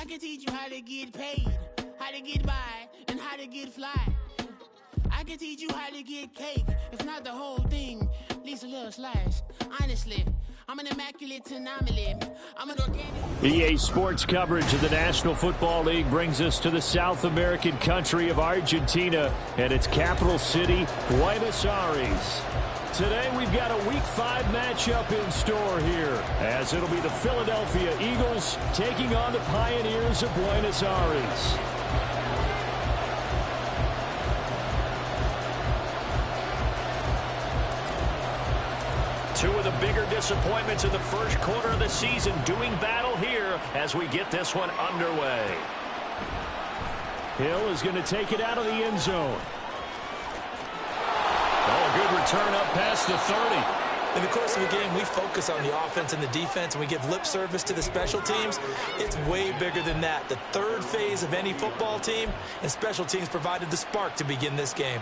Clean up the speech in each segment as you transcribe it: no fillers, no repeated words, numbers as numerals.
can teach you how to get paid, how to get by, and how to get fly. I can teach you how to get cake, if not the whole thing, at least a little slice. Honestly, I'm an immaculate anomaly. I'm an organic... EA Sports coverage of the National Football League brings us to the South American country of Argentina and its capital city, Buenos Aires. Today we've got a Week 5 matchup in store here, as it'll be the Philadelphia Eagles taking on the Pioneers of Buenos Aires. Two of the bigger disappointments in the first quarter of the season doing battle here as we get this one underway. Hill is going to take it out of the end zone. Oh, a good return up past the 30. In the course of the game, we focus on the offense and the defense, and we give lip service to the special teams. It's way bigger than that. The third phase of any football team, and special teams provided the spark to begin this game.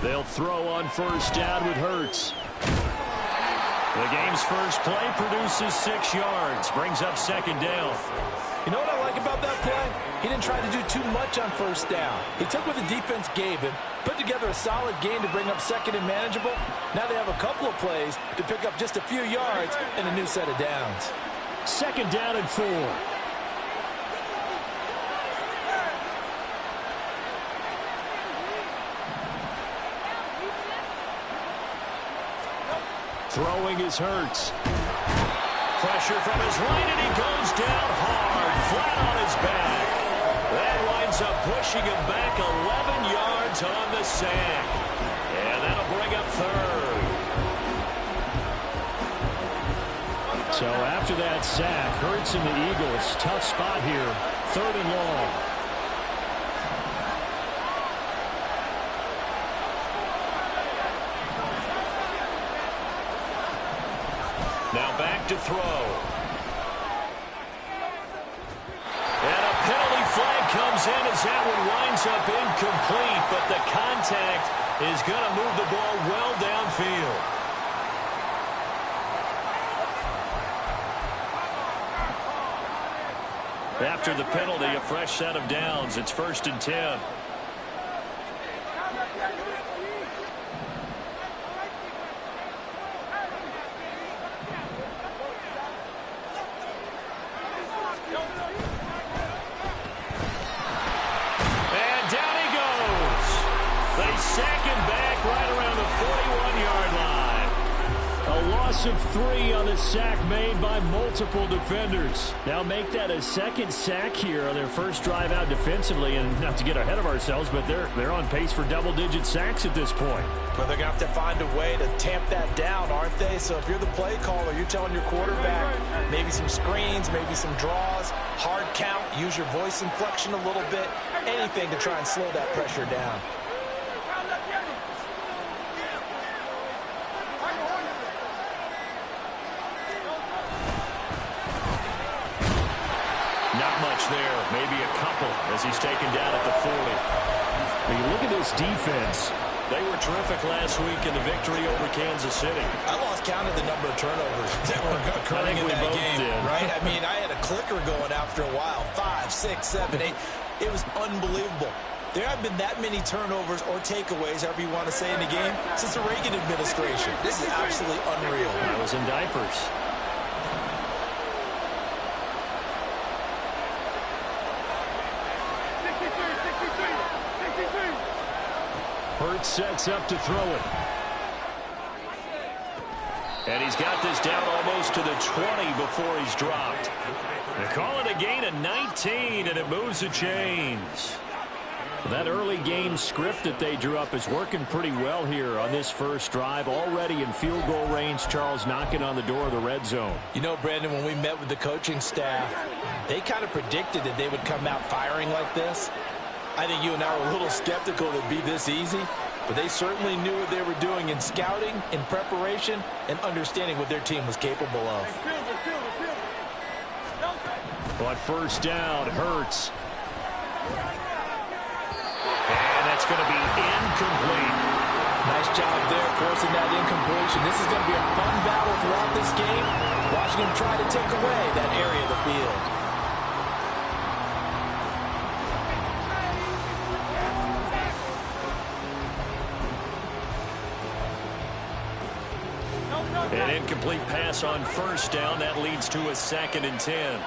They'll throw on first down with Hurts. The game's first play produces 6 yards, brings up second down. You know what I like about that play? He didn't try to do too much on first down. He took what the defense gave him, put together a solid game to bring up second and manageable. Now they have a couple of plays to pick up just a few yards and a new set of downs. Second down and 4. Throwing is Hurts. Pressure from his right, and he goes down hard, flat on his back. That winds up pushing him back 11 yards on the sack. And that'll bring up third. So after that sack, Hurts and the Eagles, tough spot here, 3rd and long. Now back to throw. And a penalty flag comes in as that one winds up incomplete, but the contact is going to move the ball well downfield. After the penalty, a fresh set of downs. It's 1st and 10. Of 3 on the sack made by multiple defenders. Now make that a second sack here on their first drive out defensively, and not to get ahead of ourselves, but they're on pace for double-digit sacks at this point. But they're going to have to find a way to tamp that down, aren't they? So if you're the play caller, you're telling your quarterback maybe some screens, maybe some draws, hard count, use your voice inflection a little bit, anything to try and slow that pressure down. There, maybe a couple as he's taken down at the 40. When you look at this defense, they were terrific last week in the victory over Kansas City. I lost count of the number of turnovers that were occurring in that game, right? I mean, I had a clicker going after a while, 5, 6, 7, 8. It was unbelievable. There haven't been that many turnovers or takeaways, however you want to say, in the game since the Reagan administration. This is absolutely unreal. I was in diapers. Hurts sets up to throw it. And he's got this down almost to the 20 before he's dropped. They call it a gain of 19, and it moves the chains. That early game script that they drew up is working pretty well here on this first drive. Already in field goal range, Charles knocking on the door of the red zone. You know, Brandon, when we met with the coaching staff, they kind of predicted that they would come out firing like this. I think you and I were a little skeptical it would be this easy. but they certainly knew what they were doing in scouting, in preparation, and understanding what their team was capable of. On first down, Hurts. And that's going to be incomplete. Nice job there forcing that incompletion. This is going to be a fun battle throughout this game. Watching him try to take away that area of the field. An incomplete pass on first down. That leads to a 2nd and 10.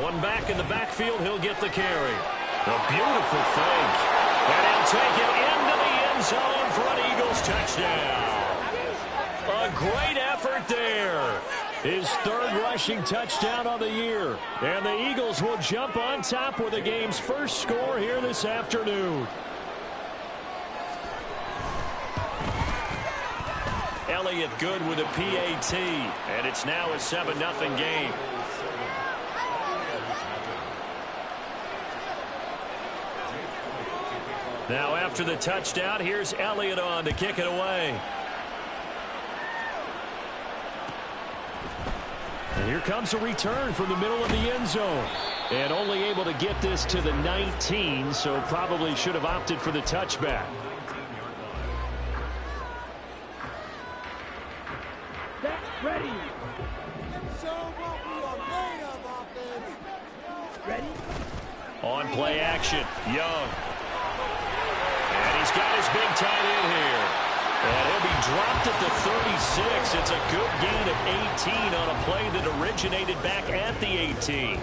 One back in the backfield. He'll get the carry. A beautiful fake. And he'll take it into the end zone for an Eagles touchdown. A great effort there. His 3rd rushing touchdown on the year. And the Eagles will jump on top with the game's first score here this afternoon. Elliott good with a PAT. And it's now a 7-0 game. Now after the touchdown, here's Elliott on to kick it away. And here comes a return from the middle of the end zone. And only able to get this to the 19, so probably should have opted for the touchback. Ready. Ready. On play action, Young. And he's got his big tight end here. And he'll be dropped at the 36. It's a good gain of 18 on a play that originated back at the 18.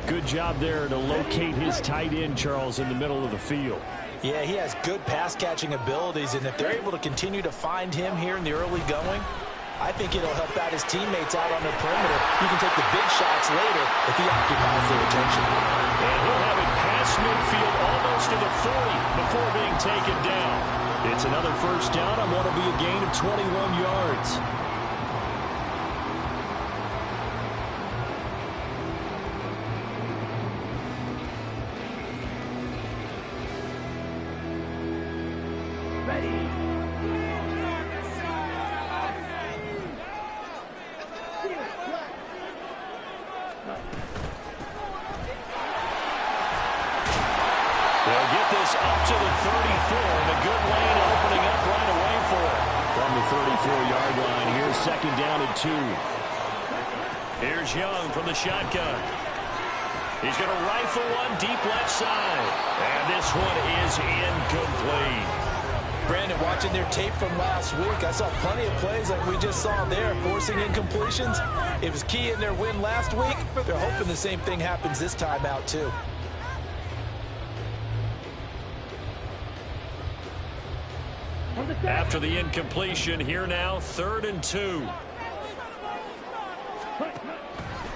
Good job there to locate his tight end, Charles, in the middle of the field. Yeah, he has good pass-catching abilities, and if they're able to continue to find him here in the early going, I think it'll help out his teammates out on the perimeter. He can take the big shots later if he occupies their attention. And he'll have it past midfield almost to the 40 before being taken down. It's another first down on what will be a gain of 21 yards. Ready. They'll get this up to the 34, and a good lane opening up right away for it. From the 34-yard line, here's 2nd down and 2. Here's Young from the shotgun. He's going to rifle one deep left side. And this one is incomplete. Brandon, watching their tape from last week, I saw plenty of plays like we just saw there, forcing incompletions. It was key in their win last week. They're hoping the same thing happens this time out, too. After the incompletion, here now, 3rd and 2.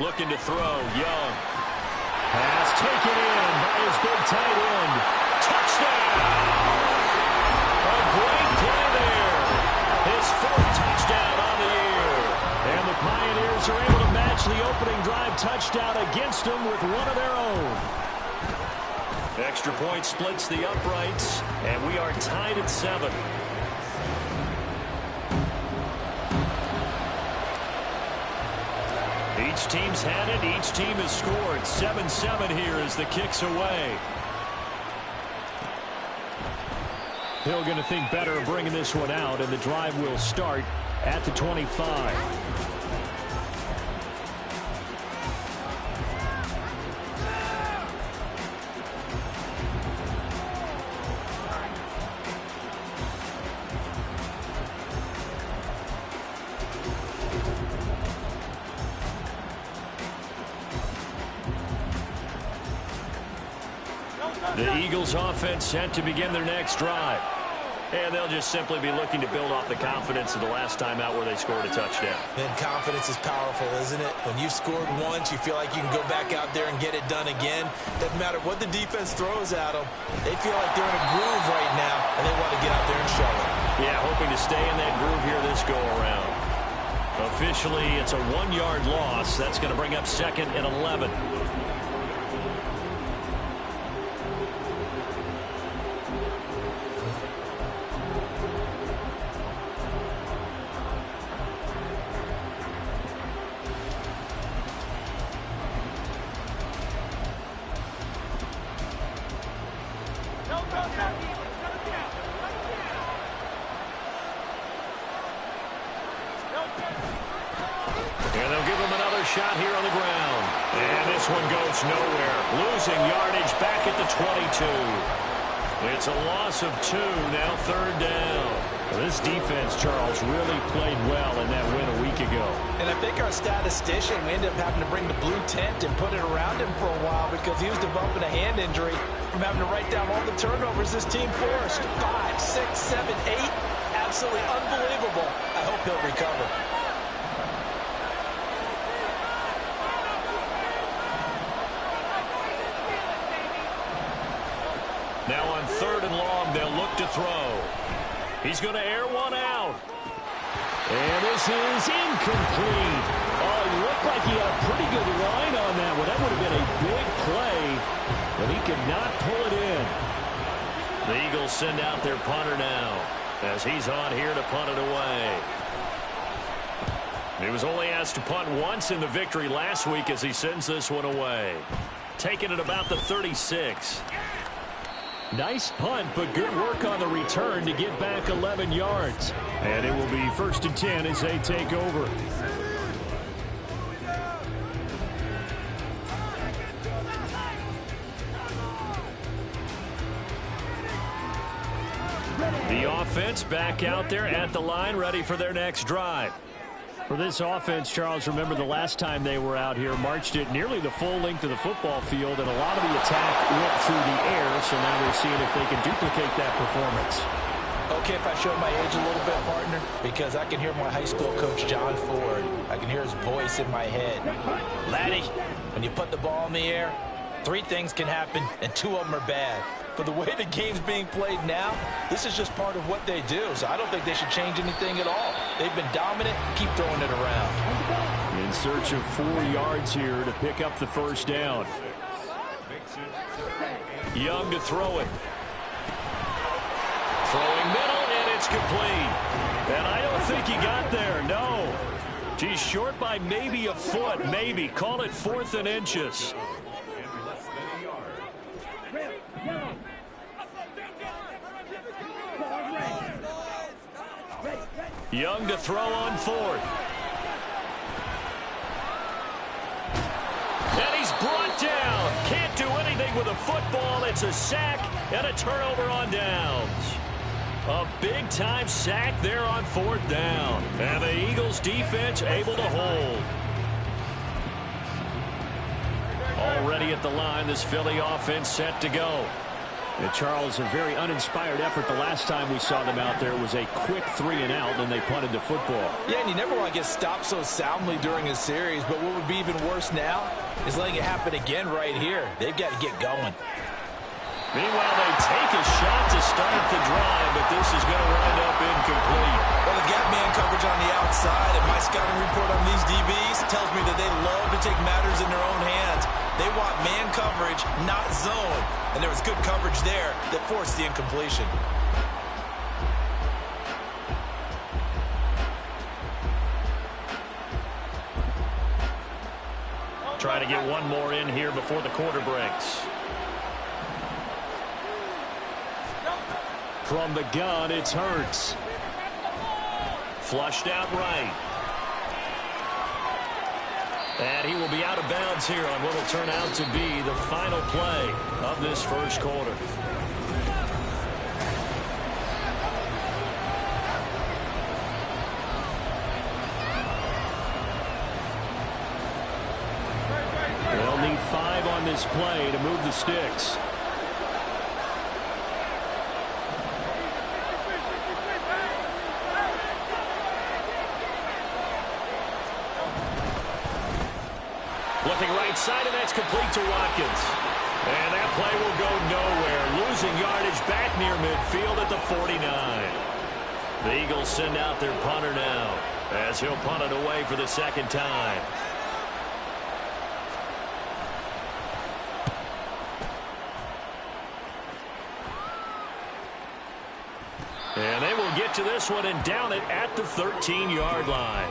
Looking to throw, Young. Pass taken in by his big tight end. Touchdown! A great play there. His 4th touchdown on the year. And the Pioneers are able to match the opening drive touchdown against them with one of their own. Extra point splits the uprights, and we are tied at 7. Each team's had it. Each team has scored. 7-7 here as the kick's away. Hill going to think better of bringing this one out, and the drive will start at the 25. The Eagles offense set to begin their next drive. And they'll just simply be looking to build off the confidence of the last time out where they scored a touchdown. And confidence is powerful, isn't it? When you've scored once, you feel like you can go back out there and get it done again. Doesn't matter what the defense throws at them. They feel like they're in a groove right now, and they want to get out there and show it. Yeah, hoping to stay in that groove here this go-around. Officially, it's a 1-yard loss. That's going to bring up 2nd and 11. And they'll give him another shot here on the ground. And this one goes nowhere. Losing yardage back at the 22. It's a loss of 2, now 3rd down. Well, this defense, Charles, really played well in that win a week ago. And I think our statistician, we ended up having to bring the blue tent and put it around him for a while because he was developing a hand injury from having to write down all the turnovers this team forced. 5, 6, 7, 8. Absolutely unbelievable. I hope he'll recover. Now on 3rd and long, they'll look to throw. He's going to air one out. And this is incomplete. Oh, it looked like he had a pretty good line on that one. That would have been a big play, but he could not pull it in. The Eagles send out their punter now as he's on here to punt it away. He was only asked to punt once in the victory last week as he sends this one away. Taking it about the 36. Nice punt, but good work on the return to get back 11 yards. And it will be 1st and 10 as they take over. The offense back out there at the line, ready for their next drive. For this offense, Charles, remember the last time they were out here, marched it nearly the full length of the football field, and a lot of the attack went through the air, so now they're seeing if they can duplicate that performance. Okay, if I show my age a little bit, partner, because I can hear my high school coach, John Ford. I can hear his voice in my head. Laddie, when you put the ball in the air, 3 things can happen, and 2 of them are bad. But the way the game's being played now, this is just part of what they do. So I don't think they should change anything at all. They've been dominant. Keep throwing it around. In search of 4 yards here to pick up the 1st down. Young to throw it. Throwing middle, and it's complete. And I don't think he got there, no. He's short by maybe a foot, maybe. Call it 4th and inches. Young to throw on 4th. And he's brought down. Can't do anything with a football. It's a sack and a turnover on downs. A big-time sack there on 4th down. And the Eagles defense able to hold. Already at the line, this Philly offense set to go. And Charles, a very uninspired effort the last time we saw them out there. It was a quick 3 and out, and they punted the football. Yeah, and you never want to get stopped so soundly during a series, but what would be even worse now is letting it happen again right here. They've got to get going. Meanwhile, they take a shot to start the drive, but this is going to wind up incomplete. Well, the gap man coverage on the outside, and my scouting report on these DBs tells me that they love to take matters in their own hands. They want man coverage, not zone. And there was good coverage there that forced the incompletion. Try to get one more in here before the quarter breaks. From the gun, it's Hurts. Flushed out right. And he will be out of bounds here on what will turn out to be the final play of this 1st quarter. They'll need 5 on this play to move the sticks. Looking right side, and that's complete to Watkins. And that play will go nowhere. Losing yardage back near midfield at the 49. The Eagles send out their punter now. as he'll punt it away for the second time. And they will get to this one and down it at the 13-yard line.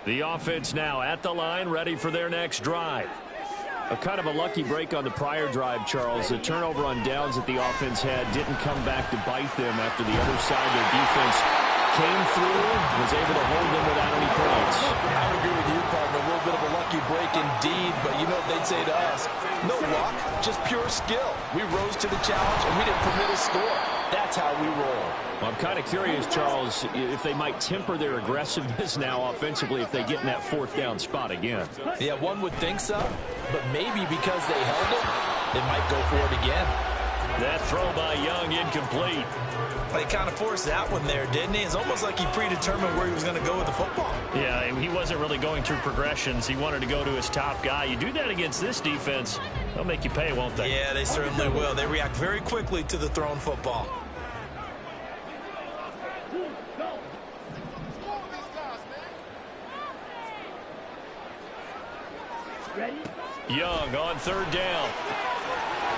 The offense now at the line, ready for their next drive. A kind of a lucky break on the prior drive, Charles. The turnover on downs that the offense had didn't come back to bite them after the other side. Their defense came through, was able to hold them without any points. I would agree with you, partner. A little bit of a lucky break indeed, but you know what they'd say to us? No luck, just pure skill. We rose to the challenge, and we didn't permit a score. That's how we roll. Well, I'm kind of curious, Charles, if they might temper their aggressiveness now offensively if they get in that fourth down spot again. Yeah, one would think so, but maybe because they held it, they might go for it again. That throw by Young incomplete. They kind of forced that one there, didn't he? It's almost like he predetermined where he was going to go with the football. Yeah, he wasn't really going through progressions. He wanted to go to his top guy. You do that against this defense, they'll make you pay, won't they? Yeah, they certainly will. They react very quickly to the thrown football. Young on third down.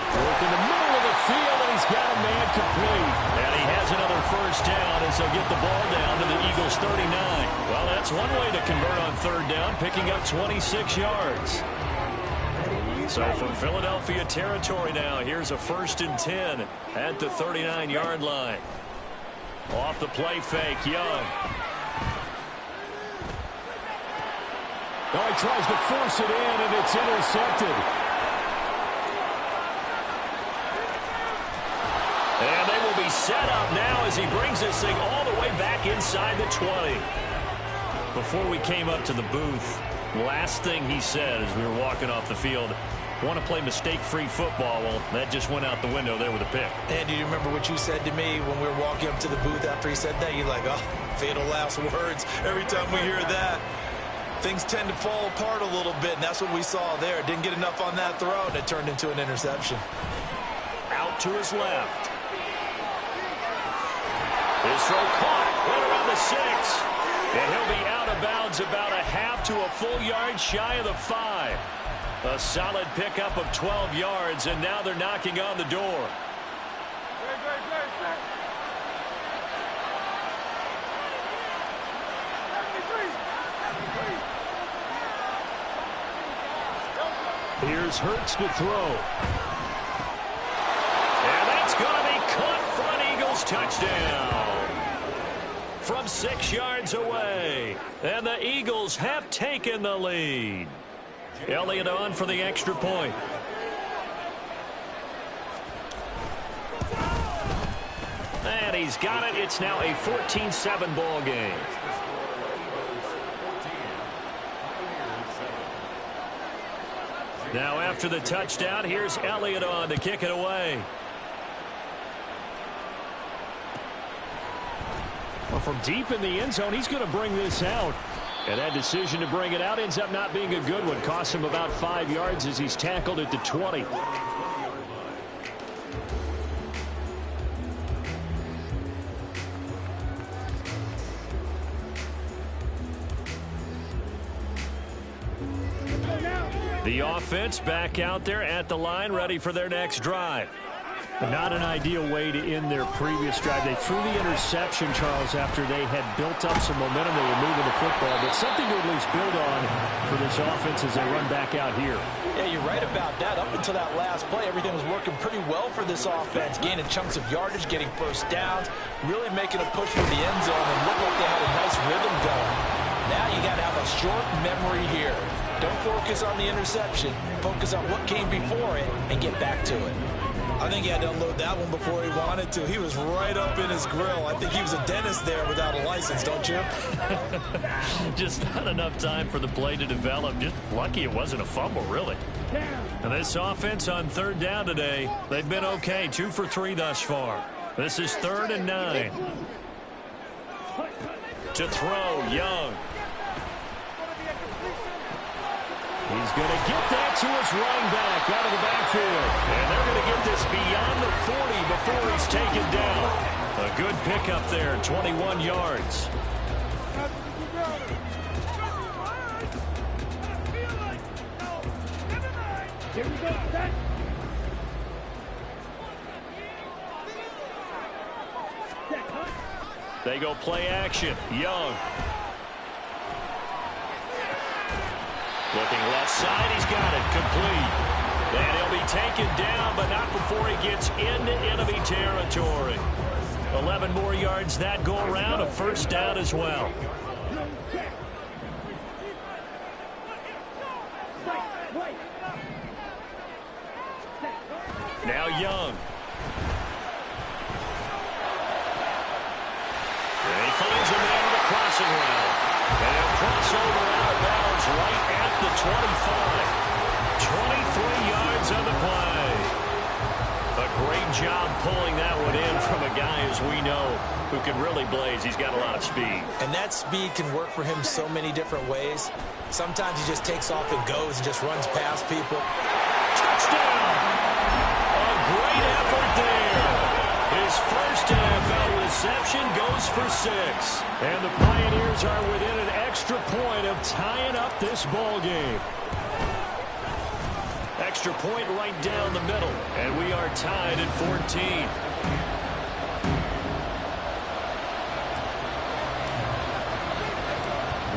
Work in the middle of the field, and he's got a man complete. And he has another first down as they'll get the ball down to the Eagles' 39. Well, that's one way to convert on third down, picking up 26 yards. So from Philadelphia territory now, here's a 1st and 10 at the 39-yard line. Off the play fake, Young. Oh, he tries to force it in, and it's intercepted. And they will be set up now as he brings this thing all the way back inside the 20. Before we came up to the booth, last thing he said as we were walking off the field, want to play mistake-free football. Well, that just went out the window there with a pick. And do you remember what you said to me when we were walking up to the booth after he said that? You're like, oh, fatal last words. Every time we hear that, things tend to fall apart a little bit, and that's what we saw there. Didn't get enough on that throw, and it turned into an interception. Out to his left. His throw caught right around the 6. And he'll be out of bounds about a half to a full yard shy of the 5. A solid pickup of 12 yards, and now they're knocking on the door. Here's Hurts to throw. And that's going to be caught for an Eagles touchdown. From 6 yards away. And the Eagles have taken the lead. Elliott on for the extra point. And he's got it. It's now a 14-7 ball game. Now after the touchdown, here's Elliott on to kick it away. Well, from deep in the end zone, he's going to bring this out. And that decision to bring it out ends up not being a good one. Costs him about 5 yards as he's tackled at the 20. The offense back out there at the line, ready for their next drive. Not an ideal way to end their previous drive. They threw the interception, Charles, after they had built up some momentum. They were moving the football, but something to at least build on for this offense as they run back out here. Yeah, you're right about that. Up until that last play, everything was working pretty well for this offense, gaining chunks of yardage, getting first downs, really making a push for the end zone, and looked like they had a nice rhythm going. Now you got to have a short memory here. Don't focus on the interception. Focus on what came before it and get back to it. I think he had to unload that one before he wanted to. He was right up in his grill. I think he was a dentist there without a license, don't you? Just not enough time for the play to develop. Just lucky it wasn't a fumble, really. And this offense on third down today, they've been okay. 2 for 3 thus far. This is 3rd and 9. To throw, Young. He's going to get that to his running back out of the backfield. And they're going to get this beyond the 40 before he's taken down. A good pickup there, 21 yards. Here we go, set. They go play action. Young. Looking left side, he's got it, complete. And he'll be taken down, but not before he gets into enemy territory. 11 more yards that go around, a first down as well. Now Young. And he finds him in the crossing route. And he'll cross over out of bounds right at the 25. 23 yards on the play. A great job pulling that one in from a guy, as we know, who can really blaze. He's got a lot of speed. And that speed can work for him so many different ways. Sometimes he just takes off and goes and just runs past people. Touchdown! A great effort there. His first NFL reception goes for 6. And the Pioneers are within an extra point of tying up this ball game. Extra point right down the middle. And we are tied at 14.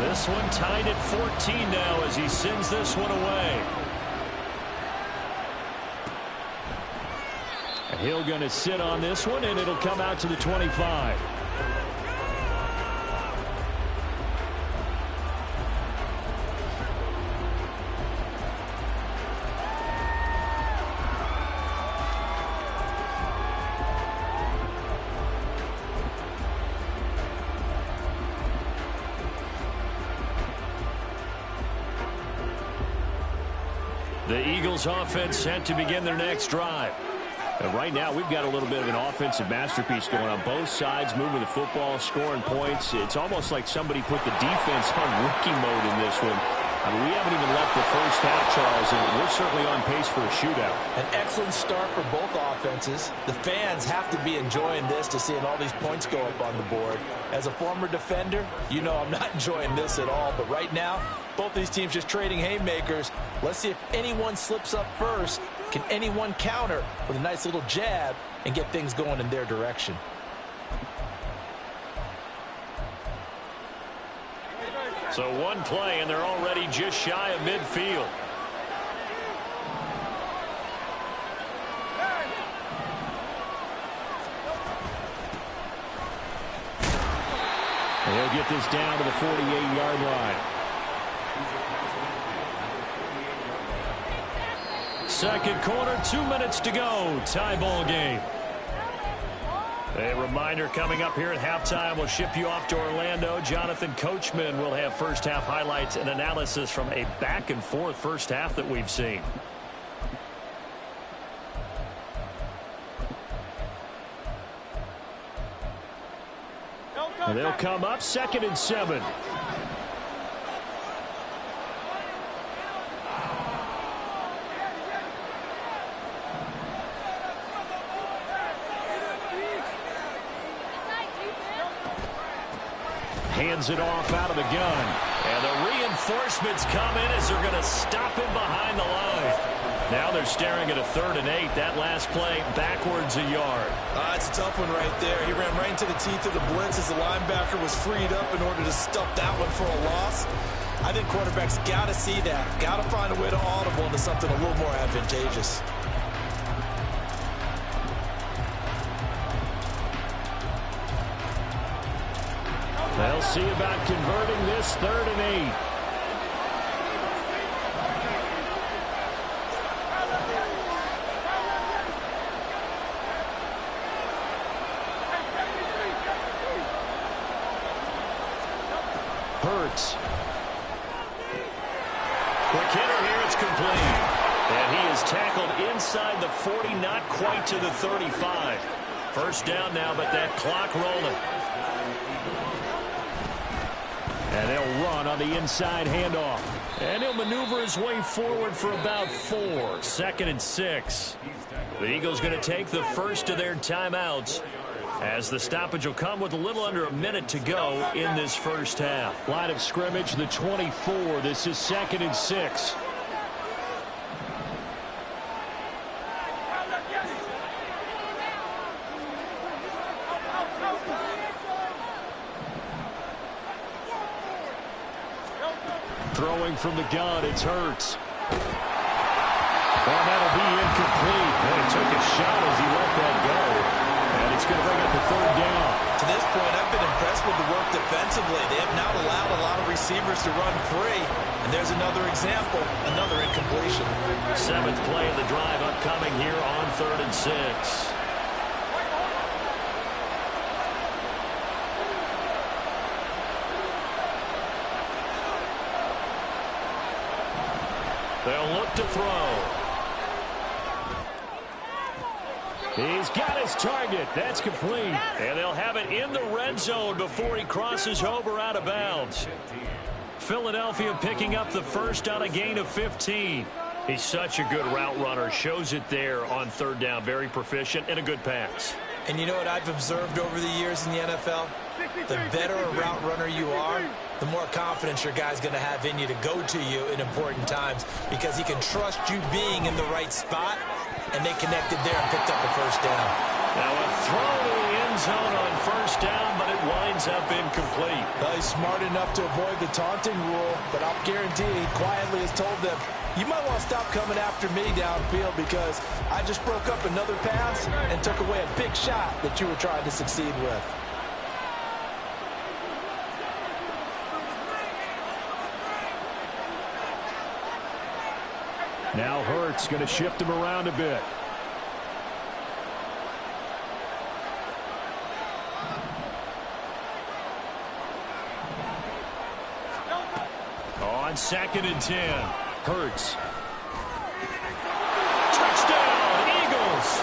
This one tied at 14 now as he sends this one away. Hill going to sit on this one, and it'll come out to the 25. The Eagles offense set to begin their next drive. And right now, we've got a little bit of an offensive masterpiece going on both sides, moving the football, scoring points. It's almost like somebody put the defense on rookie mode in this one. I mean, we haven't even left the first half, Charles, and we're certainly on pace for a shootout. An excellent start for both offenses. The fans have to be enjoying this to seeing all these points go up on the board. As a former defender, you know I'm not enjoying this at all. But right now, both these teams just trading haymakers. Let's see if anyone slips up first. Can anyone counter with a nice little jab and get things going in their direction? So one play, and they're already just shy of midfield. And he'll get this down to the 48-yard line. Second quarter, 2 minutes to go. Tie ball game. A reminder coming up here at halftime. We'll ship you off to Orlando. Jonathan Coachman will have first half highlights and analysis from a back and forth first half that we've seen. And they'll come up 2nd and 7. Hands it off out of the gun. And the reinforcements come in as they're going to stop him behind the line. Now they're staring at a 3rd and 8. That last play backwards a yard. It's a tough one right there. He ran right into the teeth of the blitz as the linebacker was freed up in order to stuff that one for a loss. I think quarterbacks got to see that. Got to find a way to audible into something a little more advantageous. They'll see about converting this 3rd and 8. Hurts. Quick hitter here, it's complete. And he is tackled inside the 40, not quite to the 35. First down now, but that clock rolling. And they'll run on the inside handoff. And he'll maneuver his way forward for about 4. 2nd and 6. The Eagles going to take the first of their timeouts, as the stoppage will come with a little under a minute to go in this first half. Line of scrimmage, the 24. This is 2nd and 6. Throwing from the gun, it's Hurts. And that'll be incomplete. And he took a shot as he let that go. And it's going to bring up the 3rd down. To this point, I've been impressed with the work defensively. They have not allowed a lot of receivers to run free. And there's another example, another incompletion. 7th play of the drive upcoming here on 3rd and 6. They'll look to throw. He's got his target. That's complete. And they'll have it in the red zone before he crosses over out of bounds. Philadelphia picking up the first on a gain of 15. He's such a good route runner. Shows it there on 3rd down. Very proficient and a good pass. And you know what I've observed over the years in the NFL? The better a route runner you are, the more confidence your guy's going to have in you to go to you in important times, because he can trust you being in the right spot, and they connected there and picked up a first down. Now a throw to the end zone on 1st down, but it winds up incomplete. Well, he's smart enough to avoid the taunting rule, but I'll guarantee he quietly has told them, you might want to stop coming after me downfield, because I just broke up another pass and took away a big shot that you were trying to succeed with. Now Hurts going to shift him around a bit. On 2nd and 10, Hurts. Touchdown, Eagles!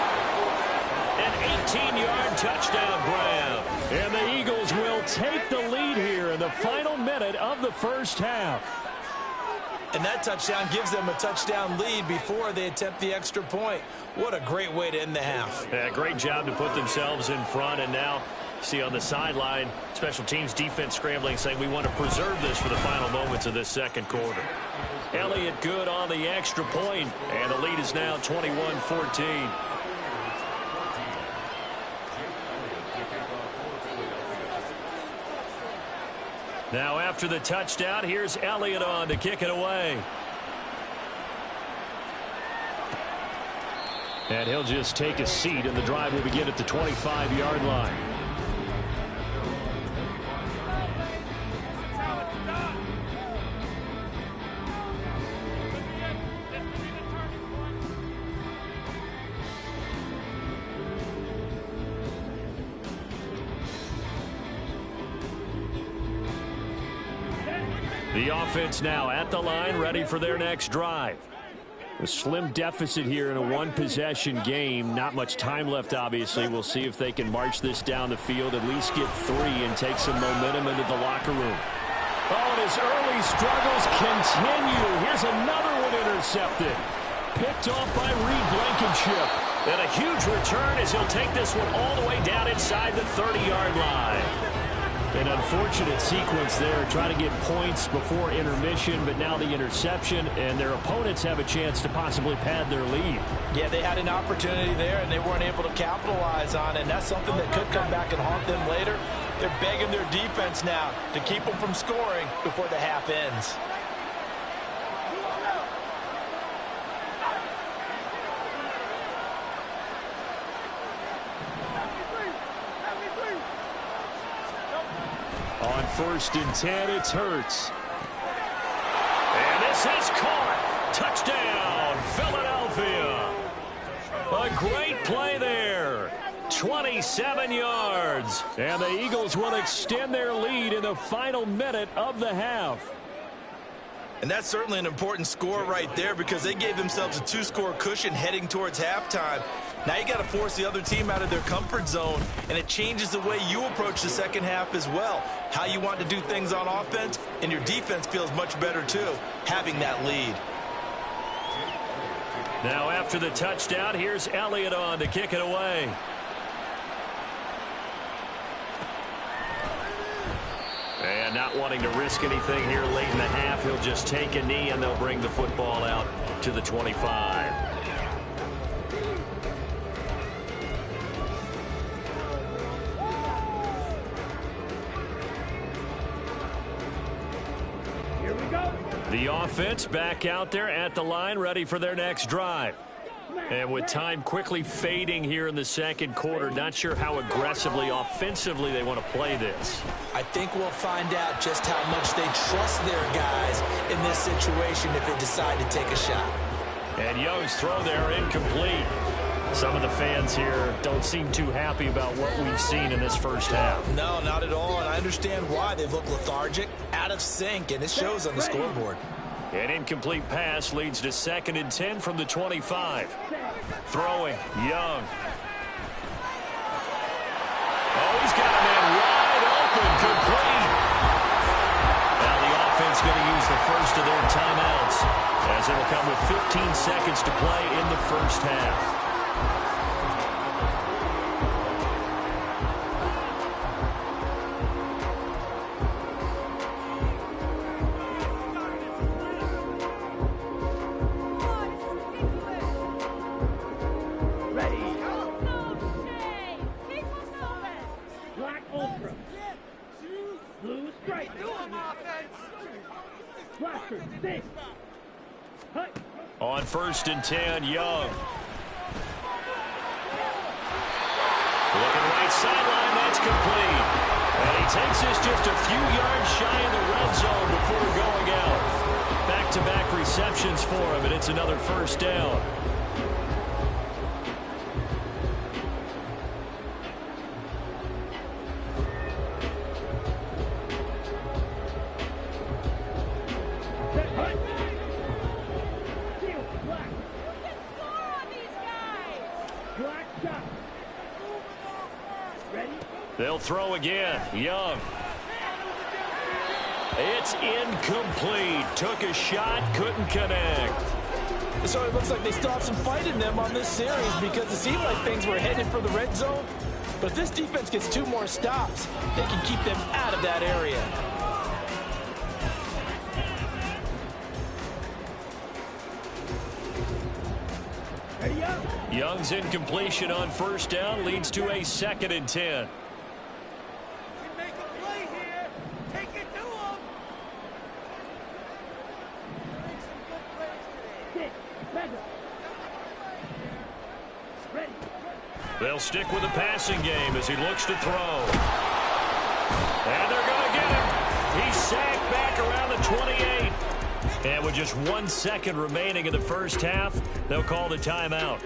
An 18-yard touchdown grab. And the Eagles will take the lead here in the final minute of the first half. And that touchdown gives them a touchdown lead before they attempt the extra point. What a great way to end the half. Yeah, great job to put themselves in front. And now, see on the sideline, special teams defense scrambling, saying we want to preserve this for the final moments of this 2nd quarter. Elliott good on the extra point, and the lead is now 21-14. Now after the touchdown, here's Elliott on to kick it away. And he'll just take a seat, and the drive will begin at the 25-yard line. The offense now at the line, ready for their next drive. A slim deficit here in a one-possession game. Not much time left, obviously. We'll see if they can march this down the field, at least get 3 and take some momentum into the locker room. Oh, and his early struggles continue. Here's another one intercepted. Picked off by Reed Blankenship. And a huge return as he'll take this one all the way down inside the 30-yard line. An unfortunate sequence there, trying to get points before intermission, but now the interception, and their opponents have a chance to possibly pad their lead. Yeah, they had an opportunity there, and they weren't able to capitalize on it, and that's something that could come back and haunt them later. They're begging their defense now to keep them from scoring before the half ends. On 1st and 10, it's Hurts. And this is caught. Touchdown, Philadelphia. A great play there. 27 yards. And the Eagles will extend their lead in the final minute of the half. And that's certainly an important score right there because they gave themselves a 2-score cushion heading towards halftime. Now you got to force the other team out of their comfort zone, and it changes the way you approach the second half as well. How you want to do things on offense, and your defense feels much better too, having that lead. Now after the touchdown, here's Elliott on to kick it away. And not wanting to risk anything here late in the half, he'll just take a knee and they'll bring the football out to the 25. Here we go. The offense back out there at the line, ready for their next drive. And with time quickly fading here in the second quarter, not sure how aggressively, offensively they want to play this. I think we'll find out just how much they trust their guys in this situation if they decide to take a shot. And Young's throw there incomplete. Some of the fans here don't seem too happy about what we've seen in this first half. No, not at all, and I understand why. They look lethargic, out of sync, and it shows on the scoreboard. An incomplete pass leads to 2nd and 10 from the 25. Throwing, Young. Oh, he's got a man wide open, complete. Now the offense going to use the first of their timeouts, as it'll come with 15 seconds to play in the first half. On 1st and 10, Young. Looking right sideline, that's complete. And he takes this just a few yards shy of the red zone before going out. Back-to-back receptions for him, and it's another first down. They'll throw again. Young. It's incomplete. Took a shot, couldn't connect. So it looks like they still have some fight in them on this series because it seemed like things were headed for the red zone. But if this defense gets 2 more stops, they can keep them out of that area. Young's incompletion on 1st down leads to a 2nd and 10. They'll stick with the passing game as he looks to throw. And they're going to get him. He's sacked back around the 28. And with just 1 second remaining in the first half, they'll call the timeout.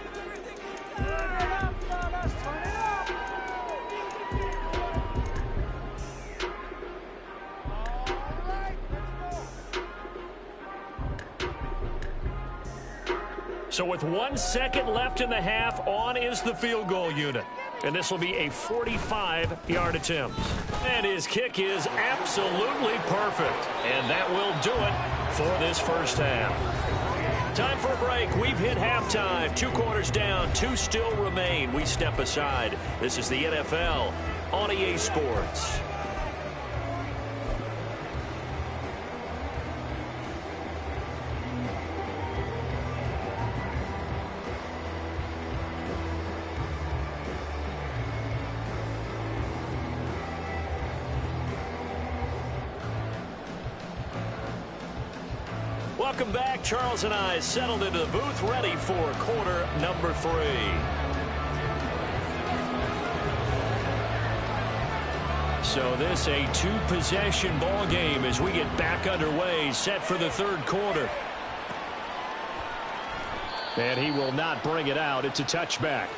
So with 1 second left in the half, on is the field goal unit. And this will be a 45-yard attempt. And his kick is absolutely perfect. And that will do it for this first half. Time for a break. We've hit halftime. 2 quarters down, 2 still remain. We step aside. This is the NFL on EA Sports. Welcome back. Charles and I settled into the booth, ready for quarter number 3. So this a 2-possession ball game as we get back underway, set for the 3rd quarter. And he will not bring it out. It's a touchback.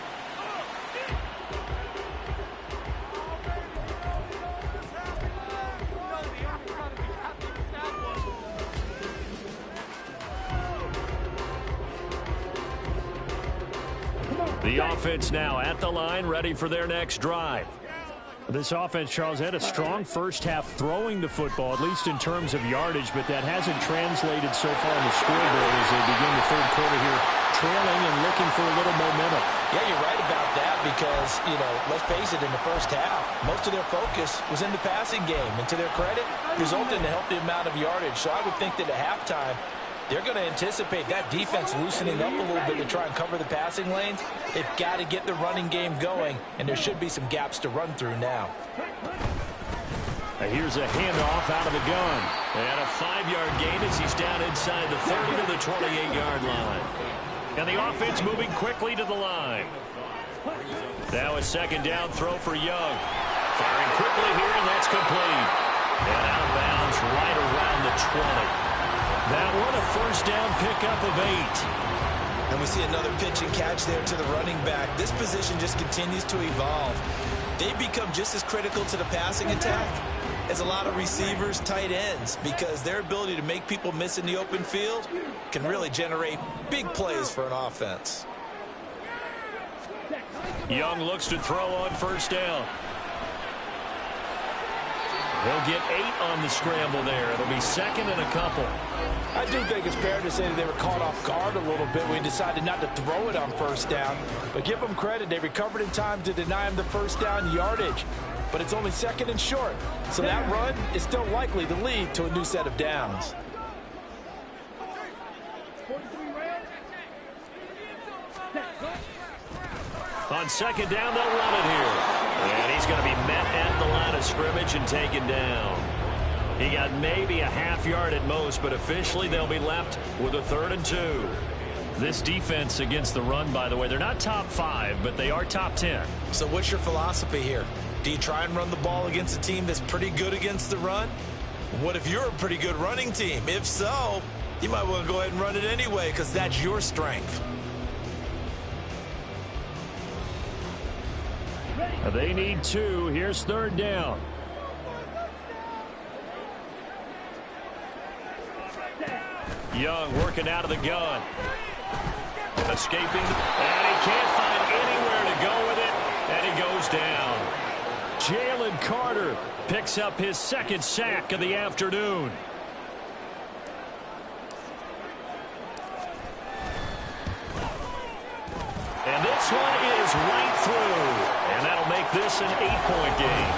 The offense now at the line, ready for their next drive. This offense, Charles, had a strong first half throwing the football, at least in terms of yardage, but that hasn't translated so far on the scoreboard as they begin the third quarter here, trailing and looking for a little momentum. Yeah, you're right about that because, let's face it, in the first half, most of their focus was in the passing game. And to their credit, resulted in a healthy amount of yardage. So I would think that at halftime, they're going to anticipate that defense loosening up a little bit to try and cover the passing lanes. They've got to get the running game going, and there should be some gaps to run through now. Here's a handoff out of the gun. And a 5-yard gain as he's down inside the 30 to the 28-yard line. And the offense moving quickly to the line. Now a second down throw for Young. Firing quickly here, and that's complete. And out of bounds right around the 20. That one a first down pickup of 8. And we see another pitch and catch there to the running back. This position just continues to evolve. They become just as critical to the passing attack as a lot of receivers, tight ends, because their ability to make people miss in the open field can really generate big plays for an offense. Young looks to throw on first down. They'll get 8 on the scramble there. It'll be second and a couple. I do think it's fair to say that they were caught off guard a little bit. We decided not to throw it on first down. But give them credit. They recovered in time to deny him the first down yardage. But it's only second and short. So that run is still likely to lead to a new set of downs. On second down, they'll run it here. And he's going to be met at the line of scrimmage and taken down. He got maybe a half yard at most, but officially they'll be left with a 3rd and 2. This defense against the run, by the way, they're not top 5, but they are top 10. So what's your philosophy here? Do you try and run the ball against a team that's pretty good against the run? What if you're a pretty good running team? If so, you might want to go ahead and run it anyway because that's your strength. They need 2. Here's 3rd down. Young working out of the gun. Escaping. And he can't find anywhere to go with it. And he goes down. Jalen Carter picks up his 2nd sack of the afternoon. And this one is right through. And that'll make this an 8-point game.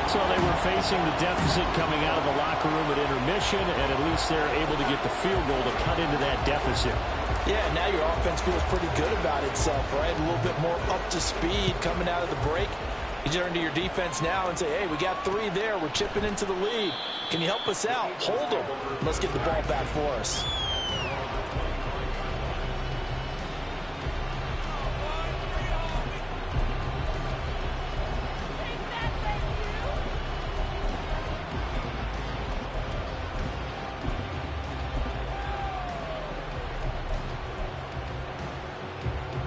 So they were facing the deficit coming out of the locker room at intermission, and at least they're able to get the field goal to cut into that deficit. Yeah, now your offense feels pretty good about itself, right? A little bit more up to speed coming out of the break. You turn to your defense now and say, hey, we got 3 there. We're chipping into the lead. Can you help us out? Hold them. Let's get the ball back for us.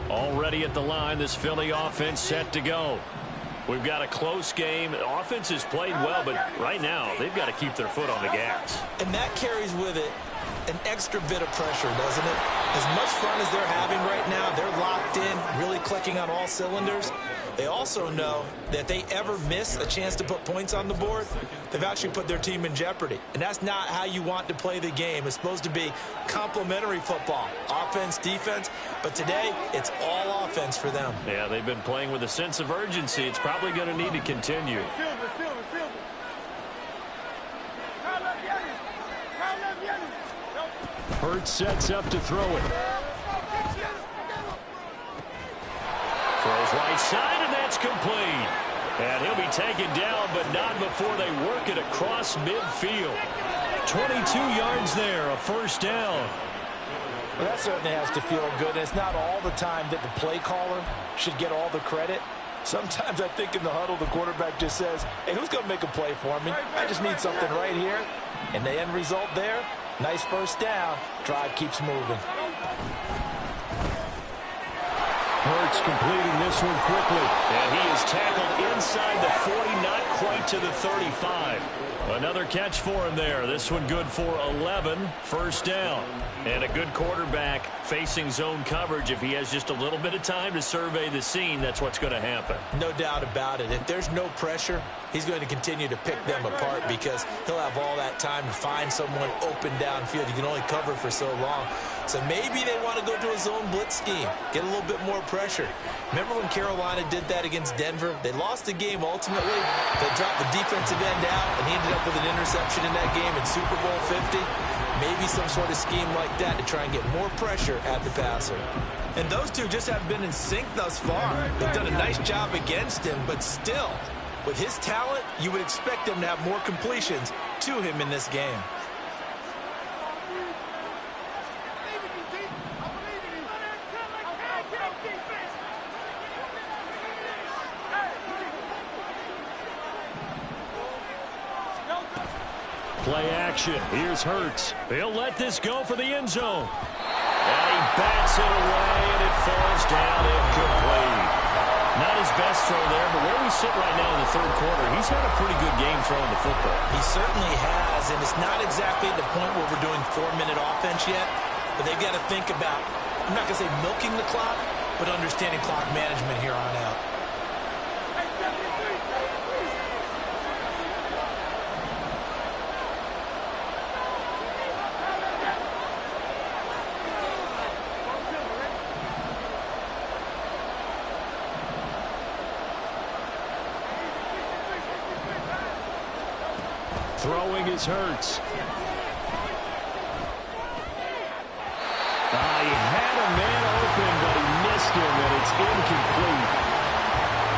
Already at the line, this Philly offense set to go. We've got a close game. The offense has played well, but right now they've got to keep their foot on the gas. And that carries with it an extra bit of pressure, doesn't it? As much fun as they're having right now, they're locked in, really clicking on all cylinders. They also know that if they ever miss a chance to put points on the board, they've actually put their team in jeopardy. And that's not how you want to play the game. It's supposed to be complementary football, offense, defense. But today, it's all offense for them. Yeah, they've been playing with a sense of urgency. It's probably going to need to continue. Hurts sets up to throw it. Throws right side, and that's complete. And he'll be taken down, but not before they work it across midfield. 22 yards there, a first down. Well, that certainly has to feel good. And it's not all the time that the play caller should get all the credit. Sometimes I think in the huddle, the quarterback just says, hey, who's going to make a play for me? I just need something right here. And the end result there, nice first down. Drive keeps moving. Hurts completing this one quickly. And he is tackled inside the 40, not quite to the 35. Another catch for him there. This one good for 11, first down. And a good quarterback facing zone coverage. If he has just a little bit of time to survey the scene, that's what's going to happen. No doubt about it. If there's no pressure, he's going to continue to pick them apart because he'll have all that time to find someone open downfield. You can only cover for so long. So maybe they want to go to a zone blitz scheme, get a little bit more pressure. Remember when Carolina did that against Denver? They lost the game ultimately. They dropped the defensive end out, and he ended up with an interception in that game in Super Bowl 50. Maybe some sort of scheme like that to try and get more pressure at the passer. And those two just haven't been in sync thus far. They've done a nice job against him, but still, with his talent, you would expect them to have more completions to him in this game. Play action. Here's Hurts. He'll let this go for the end zone. And he bats it away, and it falls down incomplete. Not his best throw there, but where we sit right now in the third quarter, he's had a pretty good game throwing the football. He certainly has, and it's not exactly at the point where we're doing 4-minute offense yet, but they've got to think about, I'm not going to say milking the clock, but understanding clock management here on out. Throwing is Hurts. He had a man open, but he missed him, and it's incomplete.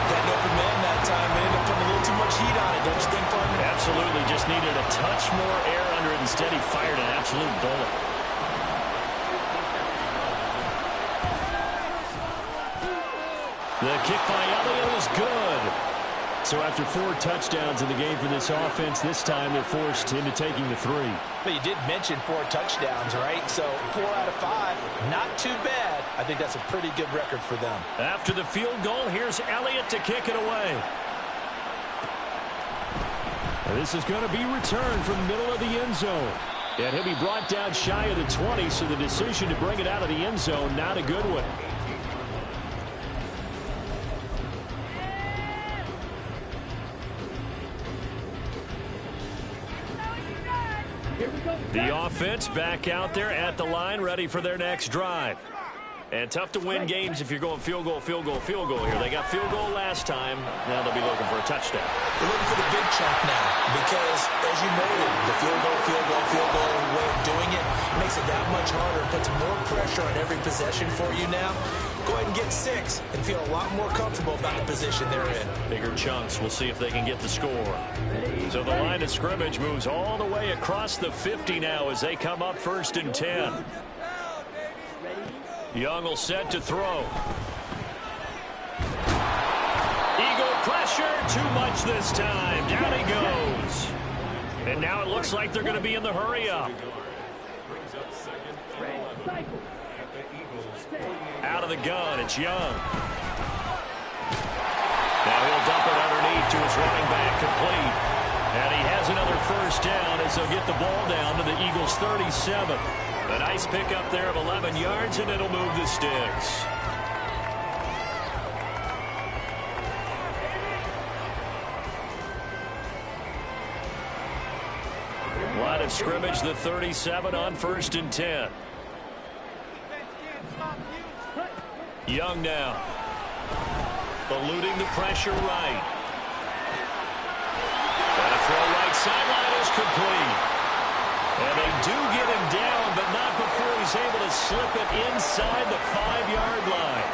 Got an open man that time, and ended up putting a little too much heat on it, don't you think, partner? Absolutely. Just needed a touch more air under it. Instead, he fired an absolute bullet. The kick by Elliott is good. So after 4 touchdowns in the game for this offense, this time they're forced into taking the 3. But you did mention 4 touchdowns, right? So 4 out of 5, not too bad. I think that's a pretty good record for them. After the field goal, here's Elliott to kick it away. This is going to be returned from the middle of the end zone. And he'll be brought down shy of the 20, so the decision to bring it out of the end zone, not a good one. The offense back out there at the line, ready for their next drive. And tough to win games if you're going field goal, field goal, field goal here. They got field goal last time. Now they'll be looking for a touchdown. They're looking for the big chunk now because, as you noted, the field goal way of doing it makes it that much harder. It puts more pressure on every possession for you now. Go ahead and get 6 and feel a lot more comfortable about the position they're in. Bigger chunks. We'll see if they can get the score. So the line of scrimmage moves all the way across the 50 now as they come up 1st and 10. Young will set to throw. Eagle pressure, too much this time. Down he goes. And now it looks like they're going to be in the hurry up. Out of the gun, it's Young. Now he'll dump it underneath to his running back, complete. And he has another first down as they'll get the ball down to the Eagles' 37. A nice pickup there of 11 yards, and it'll move the sticks. Line of scrimmage, the 37 on 1st and 10. Young now. Eluding the pressure right. And a throw right sideline is complete. And they do get him down, but not before he's able to slip it inside the 5-yard line.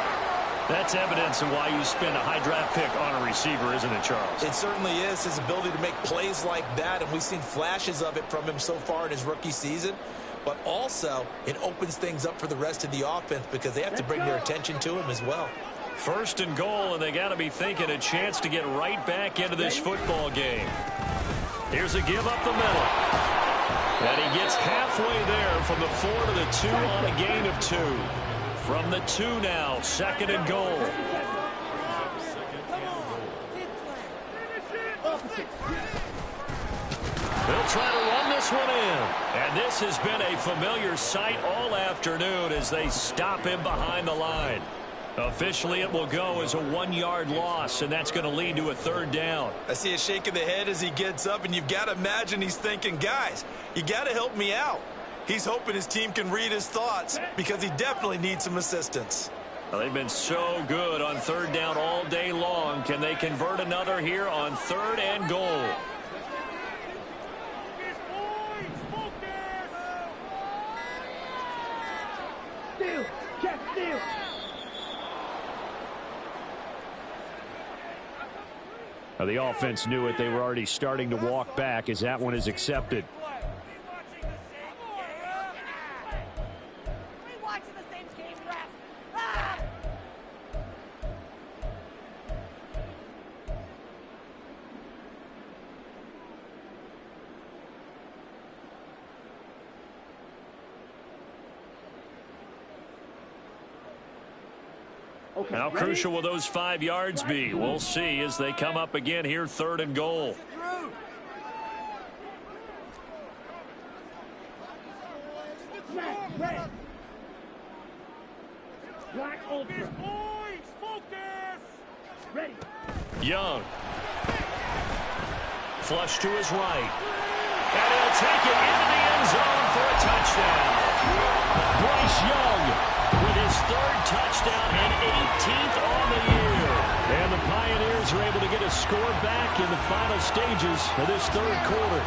That's evidence of why you spend a high draft pick on a receiver, isn't it, Charles? It certainly is. His ability to make plays like that, and we've seen flashes of it from him so far in his rookie season. But also, it opens things up for the rest of the offense because they have to bring their attention to him as well. 1st and goal, and they got to be thinking a chance to get right back into this football game. Here's a give up the middle. And he gets halfway there from the 4 to the 2 on a gain of 2. From the 2 now, 2nd and goal. They'll try to run this one in. And this has been a familiar sight all afternoon as they stop him behind the line. Officially, it will go as a 1-yard loss, and that's going to lead to a 3rd down. I see a shake of the head as he gets up, and you've got to imagine he's thinking, guys, you got to help me out. He's hoping his team can read his thoughts because he definitely needs some assistance. Well, they've been so good on 3rd down all day long. Can they convert another here on 3rd and goal? Steal! Check, steal! Now, the offense knew it. They were already starting to walk back as that one is accepted. Okay, How ready? crucial will those 5 yards be? We'll see as they come up again here, 3rd and goal. Red. Black ultra. Ready. Young. Flush to his right. And he'll take it into the end zone for a touchdown. Bryce Young with his 3rd touchdown and 18th on the year. And the Pioneers are able to get a score back in the final stages of this 3rd quarter.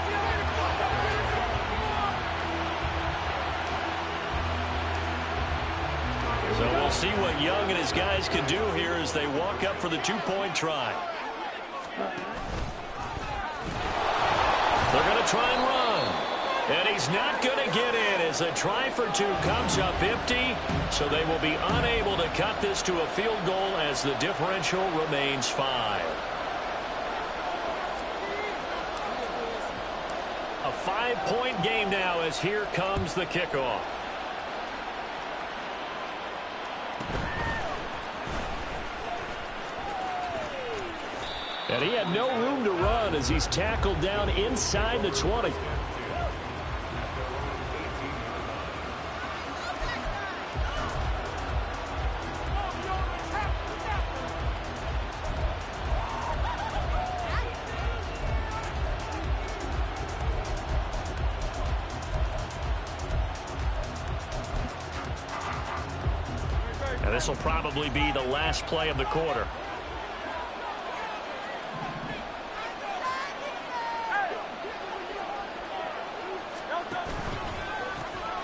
So we'll see what Young and his guys can do here as they walk up for the 2-point try. They're going to try and run. And he's not going to get in as a try for 2 comes up empty. So they will be unable to cut this to a field goal as the differential remains 5. A 5-point game now as here comes the kickoff. And he had no room to run as he's tackled down inside the 20. And this will probably be the last play of the quarter.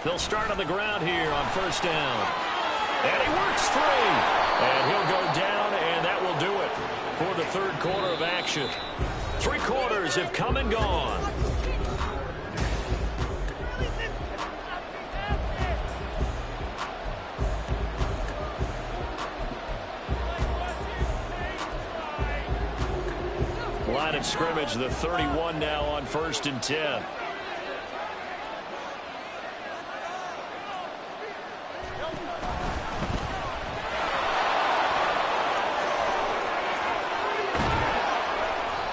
They'll start on the ground here on 1st down. And he works free. And he'll go down, and that will do it for the 3rd quarter of action. 3 quarters have come and gone. Line of scrimmage, the 31 now on 1st and 10.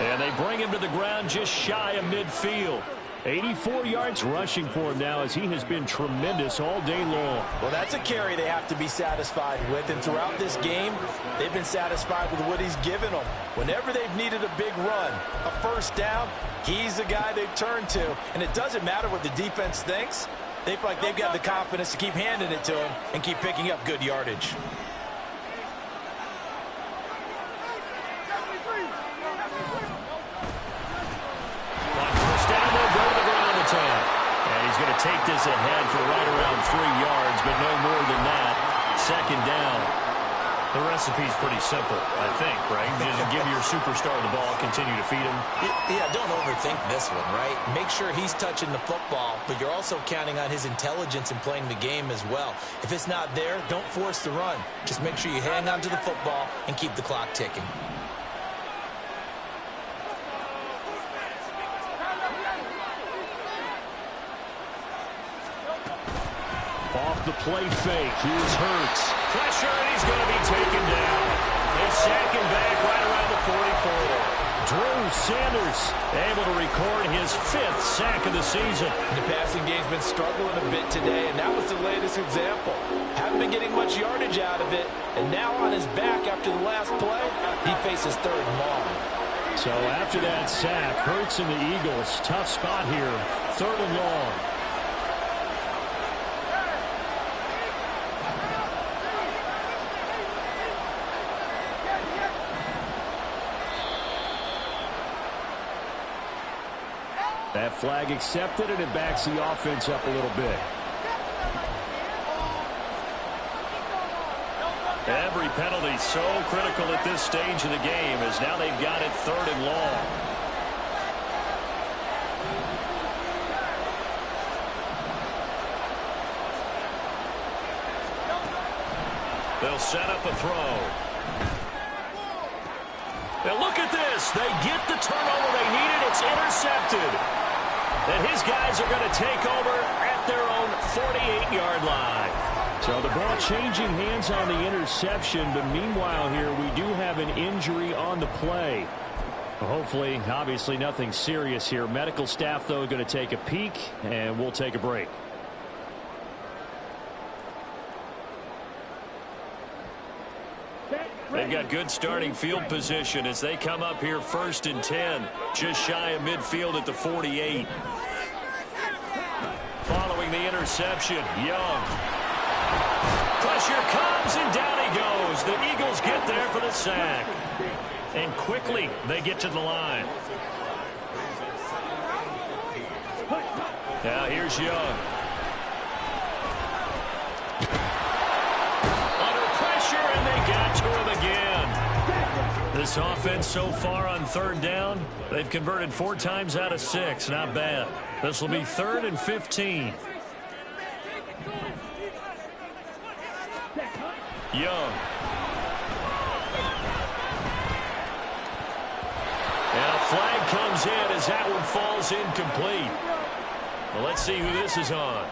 And they bring him to the ground just shy of midfield. 84 yards rushing for him now as he has been tremendous all day long. Well, that's a carry they have to be satisfied with. And throughout this game, they've been satisfied with what he's given them. Whenever they've needed a big run, a 1st down, he's the guy they've turned to. And it doesn't matter what the defense thinks. They feel like they've got the confidence to keep handing it to him and keep picking up good yardage. And he's going to take this ahead for right around 3 yards, but no more than that. 2nd down. The recipe's pretty simple, I think, right? Just give your superstar the ball, continue to feed him. Yeah, don't overthink this one, right? Make sure he's touching the football, but you're also counting on his intelligence in playing the game as well. If it's not there, don't force the run. Just make sure you hang on to the football and keep the clock ticking. Off the play fake. Here's Hurts. Pressure, and he's going to be taken down. They sack him back right around the 44. Drew Sanders able to record his 5th sack of the season. The passing game's been struggling a bit today, and that was the latest example. Haven't been getting much yardage out of it, and now on his back after the last play, he faces 3rd and long. So after that sack, Hurts and the Eagles, tough spot here, 3rd and long. That flag accepted, and it backs the offense up a little bit. Every penalty so critical at this stage of the game, as now they've got it 3rd and long. They'll set up a throw. Now look at this. They get the turnover they needed. It's intercepted. And his guys are going to take over at their own 48-yard line. So the ball changing hands on the interception, but meanwhile here we do have an injury on the play. Hopefully, obviously nothing serious here. Medical staff, though, going to take a peek, and we'll take a break. They've got good starting field position as they come up here 1st and 10, just shy of midfield at the 48. Following the interception, Young. Pressure comes, and down he goes. The Eagles get there for the sack. And quickly, they get to the line. Now here's Young. Under pressure, and they got to him again. This offense so far on 3rd down, they've converted 4 times out of 6. Not bad. This will be 3rd and 15. Young. And a flag comes in as that one falls incomplete. Well, let's see who this is on.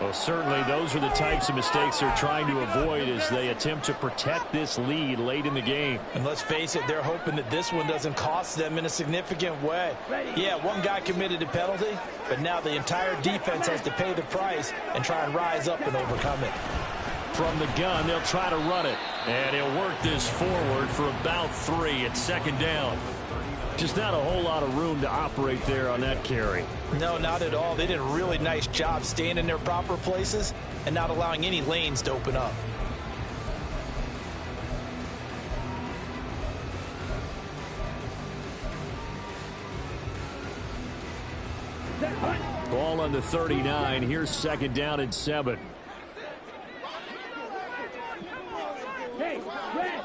Well, certainly those are the types of mistakes they're trying to avoid as they attempt to protect this lead late in the game. And let's face it, they're hoping that this one doesn't cost them in a significant way. Yeah, one guy committed a penalty, but now the entire defense has to pay the price and try and rise up and overcome it. From the gun, they'll try to run it. And he'll work this forward for about 3 at 2nd down. Just not a whole lot of room to operate there on that carry. No, not at all. They did a really nice job staying in their proper places and not allowing any lanes to open up. Ball on the 39. Here's 2nd down and 7. Hey, red,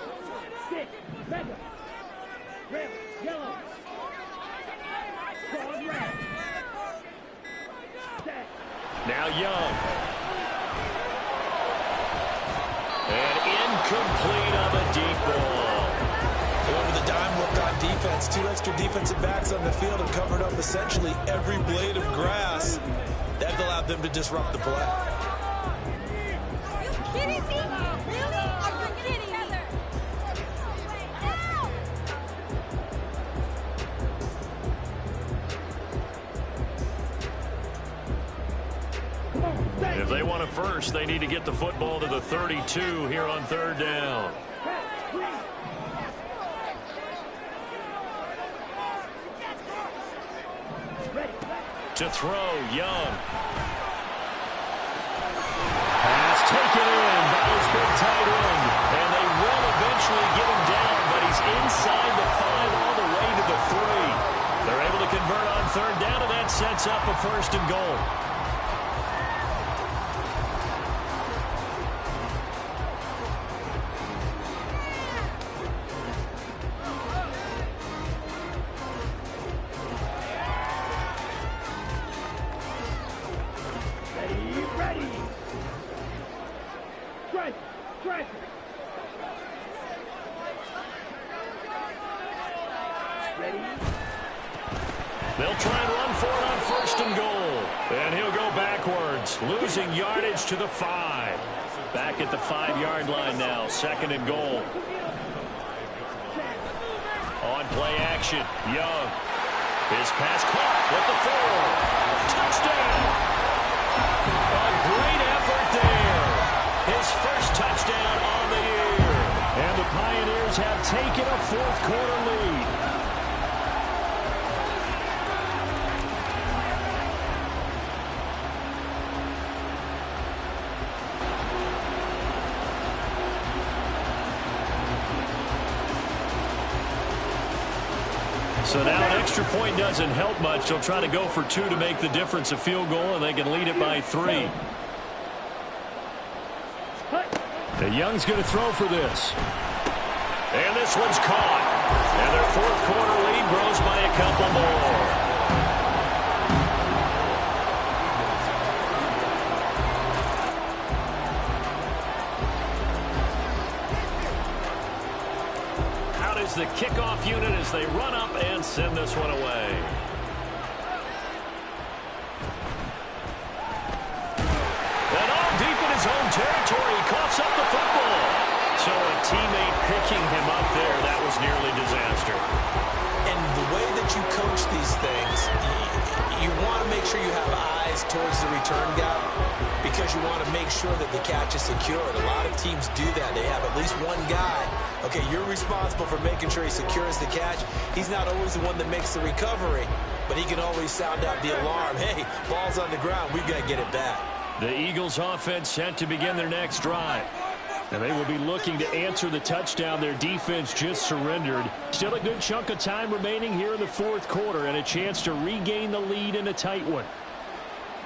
stick, mega, red, yellow, strong red. Set. Now Young. And incomplete on the deep ball. Over the dime look on defense. 2 extra defensive backs on the field have covered up essentially every blade of grass. That allowed them to disrupt the play. Are you kidding me? Really? Are you kidding me? If they want a first, they need to get the football to the 32 here on 3rd down. To throw, Young. Pass taken in by his big tight end. And they will eventually get him down, but he's inside the 5 all the way to the 3. They're able to convert on 3rd down, and that sets up a 1st and goal. They'll try and run for it on 1st and goal. And he'll go backwards, losing yardage to the 5. Back at the 5-yard line now, 2nd and goal. On play action, Young. His pass caught with the 4. Touchdown! A great effort there. His first touchdown on the year. And the Pioneers have taken a 4th-quarter lead. So now an extra point doesn't help much. They'll try to go for 2 to make the difference a field goal, and they can lead it by 3. And Young's going to throw for this. And this one's caught. And their 4th-quarter lead grows by a couple more. The kickoff unit as they run up and send this one away. And all deep in his own territory, he coughs up the football. So a teammate picking him up there, that was nearly disaster. And the way that you coach these things, you want to make sure you have eyes towards the return guy because you want to make sure that the catch is secured. A lot of teams do that. They have at least one guy. Okay, you're responsible for making sure he secures the catch. He's not always the one that makes the recovery, but he can always sound out the alarm. Hey, ball's on the ground. We've got to get it back. The Eagles offense set to begin their next drive. And they will be looking to answer the touchdown their defense just surrendered. Still a good chunk of time remaining here in the 4th quarter and a chance to regain the lead in a tight one.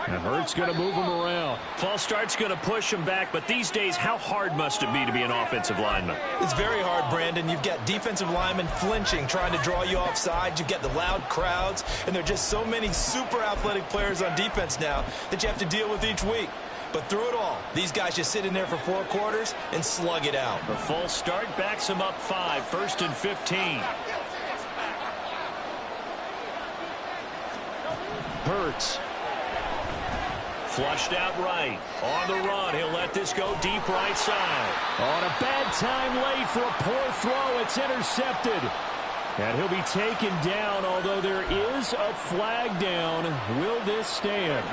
And Hurts going to move him around. False start's going to push him back, but these days, how hard must it be to be an offensive lineman? It's very hard, Brandon. You've got defensive linemen flinching, trying to draw you offside. You've got the loud crowds, and there are just so many super athletic players on defense now that you have to deal with each week. But through it all, these guys just sit in there for 4 quarters and slug it out. The false start backs him up 5, 1st and 15. Hurts. Flushed out right. On the run, he'll let this go deep right side. On a bad time late for a poor throw. It's intercepted. And he'll be taken down, although there is a flag down. Will this stand?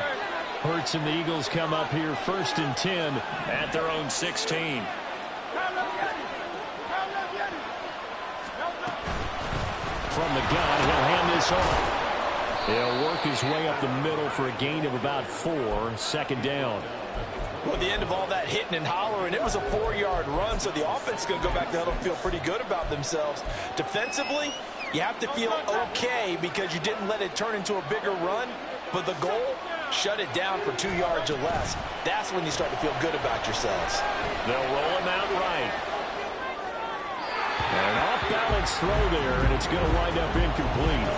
Hurts and the Eagles come up here 1st and 10 at their own 16. From the gun, he'll hand this off. He'll work his way up the middle for a gain of about 4, 2nd down. Well, at the end of all that hitting and hollering, it was a 4-yard run, so the offense is going to go back to huddle and feel pretty good about themselves. Defensively, you have to feel okay because you didn't let it turn into a bigger run, but the goal, shut it down for 2 yards or less. That's when you start to feel good about yourselves. They'll roll him out right. And an off-balance throw there, and it's going to wind up incomplete.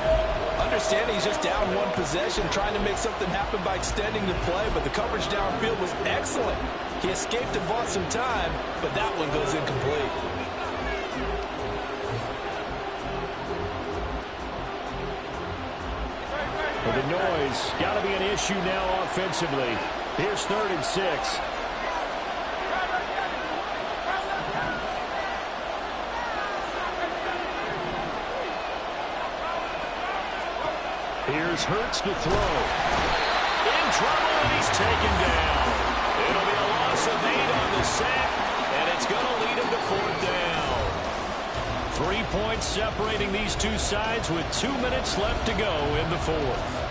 Understanding he's just down 1 possession, trying to make something happen by extending the play, but the coverage downfield was excellent. He escaped and bought some time, but that one goes incomplete. Well, the noise got to be an issue now offensively. Here's 3rd and 6. Here's Hurts to throw. In trouble, and he's taken down. It'll be a loss of 8 on the sack, and it's going to lead him to 4th down. 3 points separating these two sides with 2 minutes left to go in the 4th.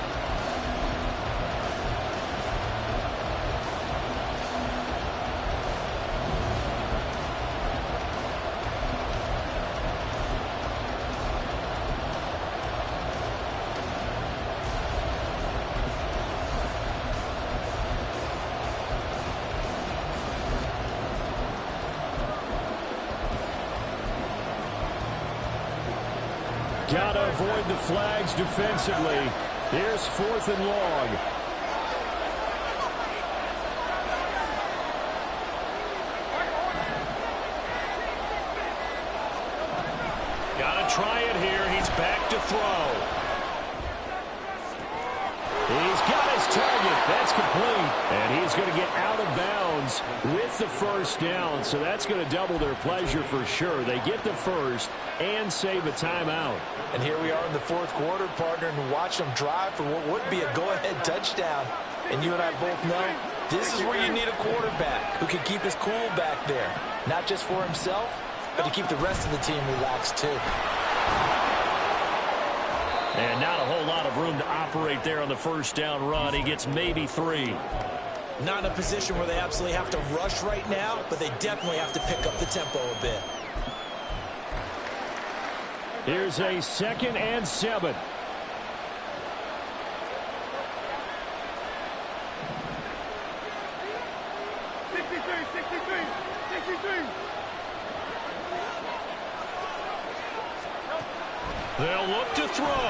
Got to avoid the flags defensively. Here's 4th and long. Got to try it here. He's back to throw. He's got his target. That's complete. And he's going to get out of bounds with the first down. So that's going to double their pleasure for sure. They get the first and save a timeout. And here we are in the fourth quarter, partner, and watch them drive for what would be a go-ahead touchdown. And you and I both know this is where you need a quarterback who can keep his cool back there. Not just for himself, but to keep the rest of the team relaxed too. And not a whole lot of room to operate there on the first down run. He gets maybe 3. Not in a position where they absolutely have to rush right now, but they definitely have to pick up the tempo a bit. Here's a 2nd and 7. They'll look to throw.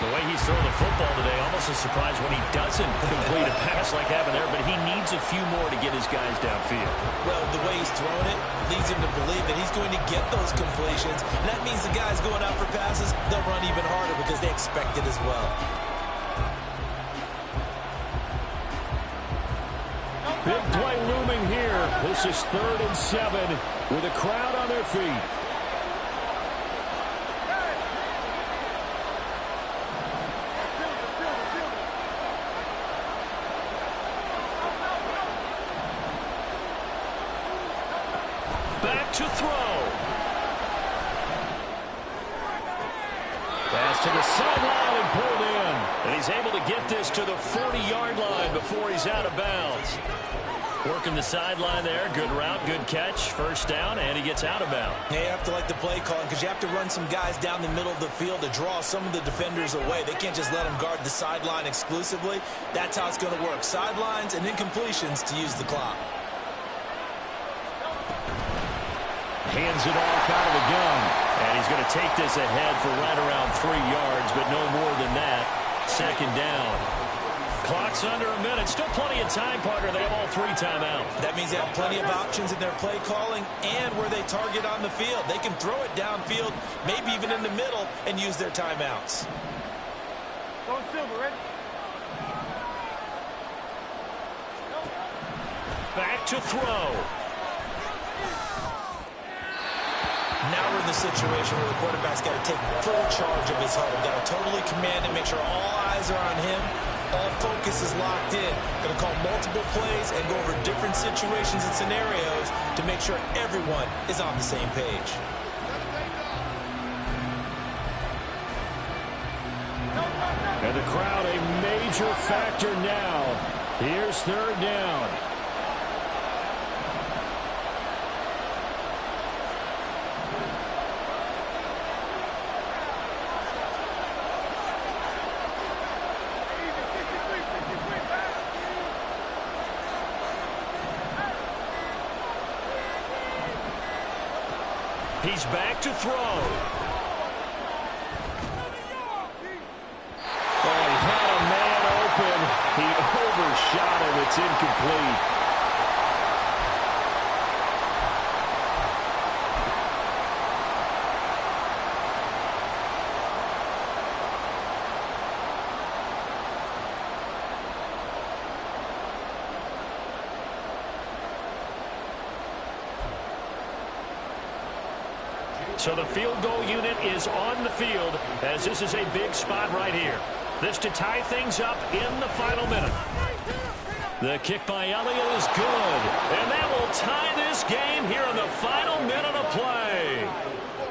The way he's throwing the football today, almost a surprise when he doesn't complete a pass like having there, but he needs a few more to get his guys downfield. Well, the way he's throwing it leads him to believe that he's going to get those completions. And that means the guys going out for passes, they'll run even harder because they expect it as well. Big play looming here. This is 3rd and 7 with a crowd on their feet. Back to throw. Pass to the sideline and pulled in. And he's able to get this to the 40-yard line before he's out of bounds. Working the sideline there. Good route, good catch. First down, and he gets out of bounds. Yeah, you have to like the play calling because you have to run some guys down the middle of the field to draw some of the defenders away. They can't just let them guard the sideline exclusively. That's how it's going to work. Sidelines and incompletions to use the clock. Hands it off out of the gun. And he's going to take this ahead for right around 3 yards, but no more than that. 2nd down. Clock's under a minute. Still plenty of time, partner. They have all 3 timeouts. That means they have plenty of options in their play calling and where they target on the field. They can throw it downfield, maybe even in the middle, and use their timeouts. Go Silver, ready? Back to throw. Now we're in the situation where the quarterback's got to take full charge of his huddle. Got to totally command it, make sure all eyes are on him. All focus is locked in. Going to call multiple plays and go over different situations and scenarios to make sure everyone is on the same page. And the crowd a major factor now. Here's 3rd down. He's back to throw. Oh, he had a man open. He overshot him. It's incomplete. So the field goal unit is on the field as this is a big spot right here. This to tie things up in the final minute. The kick by Elliott is good. And that will tie this game here in the final minute of play.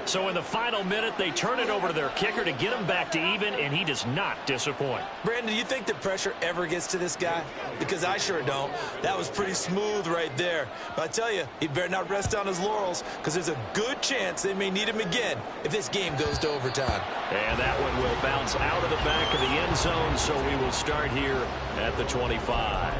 So in the final minute, they turn it over to their kicker to get him back to even, and he does not disappoint. Brandon, do you think the pressure ever gets to this guy? Because I sure don't. That was pretty smooth right there. But I tell you, he better not rest on his laurels because there's a good chance they may need him again if this game goes to overtime. And that one will bounce out of the back of the end zone, so we will start here at the 25.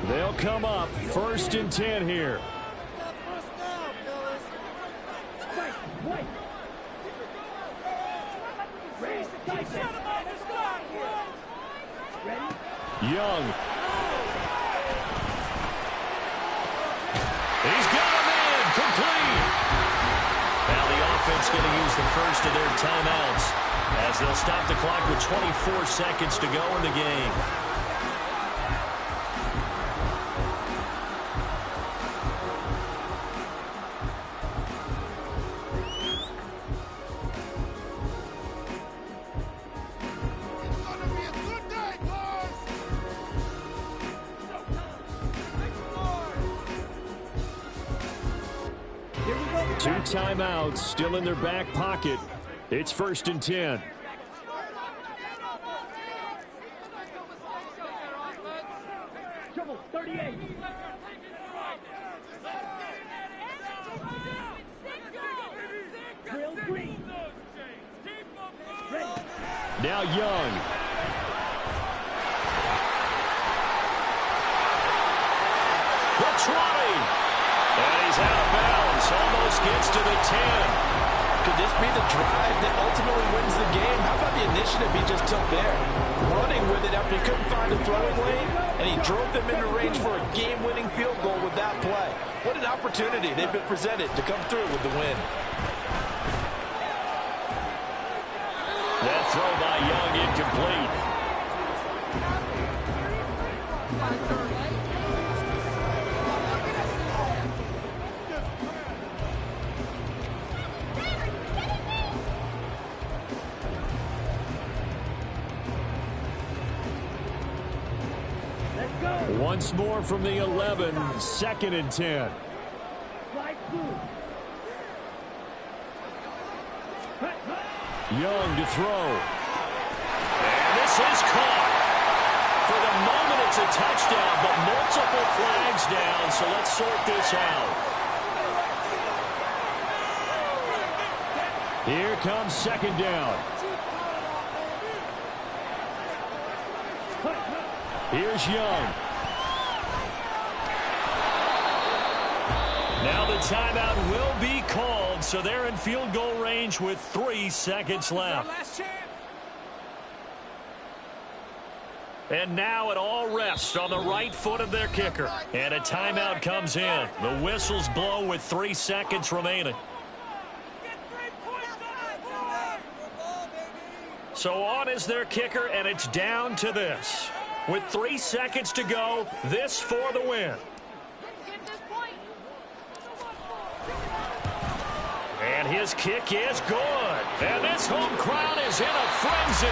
They'll come up 1st and 10 here. Wait. Young. He's got him in. Complete. Now the offense going to use the first of their timeouts as they'll stop the clock with 24 seconds to go in the game. Two timeouts still in their back pocket. It's 1st and 10. Now Young. The 20. And he's out of bounds. Almost gets to the 10. Could this be the drive that ultimately wins the game? How about the initiative he just took there? Running with it after he couldn't find a throwing lane, and he drove them into range for a game-winning field goal with that play. What an opportunity they've been presented to come through with the win. That throw by Young incomplete. Once more from the 11, 2nd and 10. Young to throw. And this is caught. For the moment, it's a touchdown, but multiple flags down, so let's sort this out. Here comes 2nd down. Here's Young. Now the timeout will be called, so they're in field goal range with 3 seconds left. And now it all rests on the right foot of their kicker. And a timeout comes in. The whistles blow with 3 seconds remaining. So on is their kicker, and it's down to this. With 3 seconds to go, this for the win. And his kick is good. And this home crowd is in a frenzy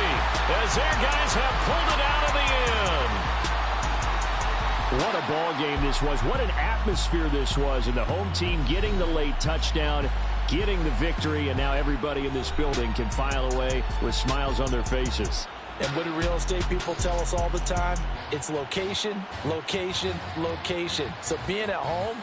as their guys have pulled it out of the end. What a ball game this was. What an atmosphere this was. And the home team getting the late touchdown, getting the victory, and now everybody in this building can file away with smiles on their faces. And what do real estate people tell us all the time? It's location, location, location. So being at home,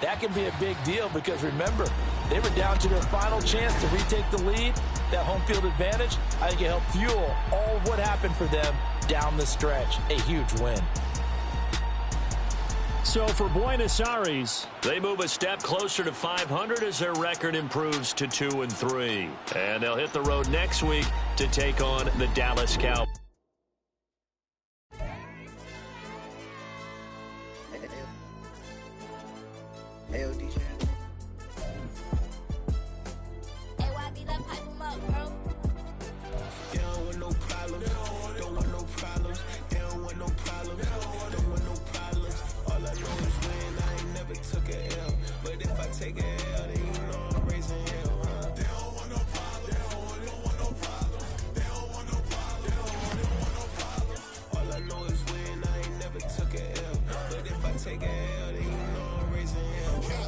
that can be a big deal because remember, they were down to their final chance to retake the lead. That home field advantage, I think it helped fuel all of what happened for them down the stretch. A huge win. So for Buenos Aires, they move a step closer to 500 as their record improves to 2-3. And they'll hit the road next week to take on the Dallas Cowboys. Take it out, and you know I'm raising hell. They don't want no problem. They don't want no problem. They don't want no problem. They don't want no problem. All I know is win. I ain't never took a L. But if I take a L, then you know I'm raising hell.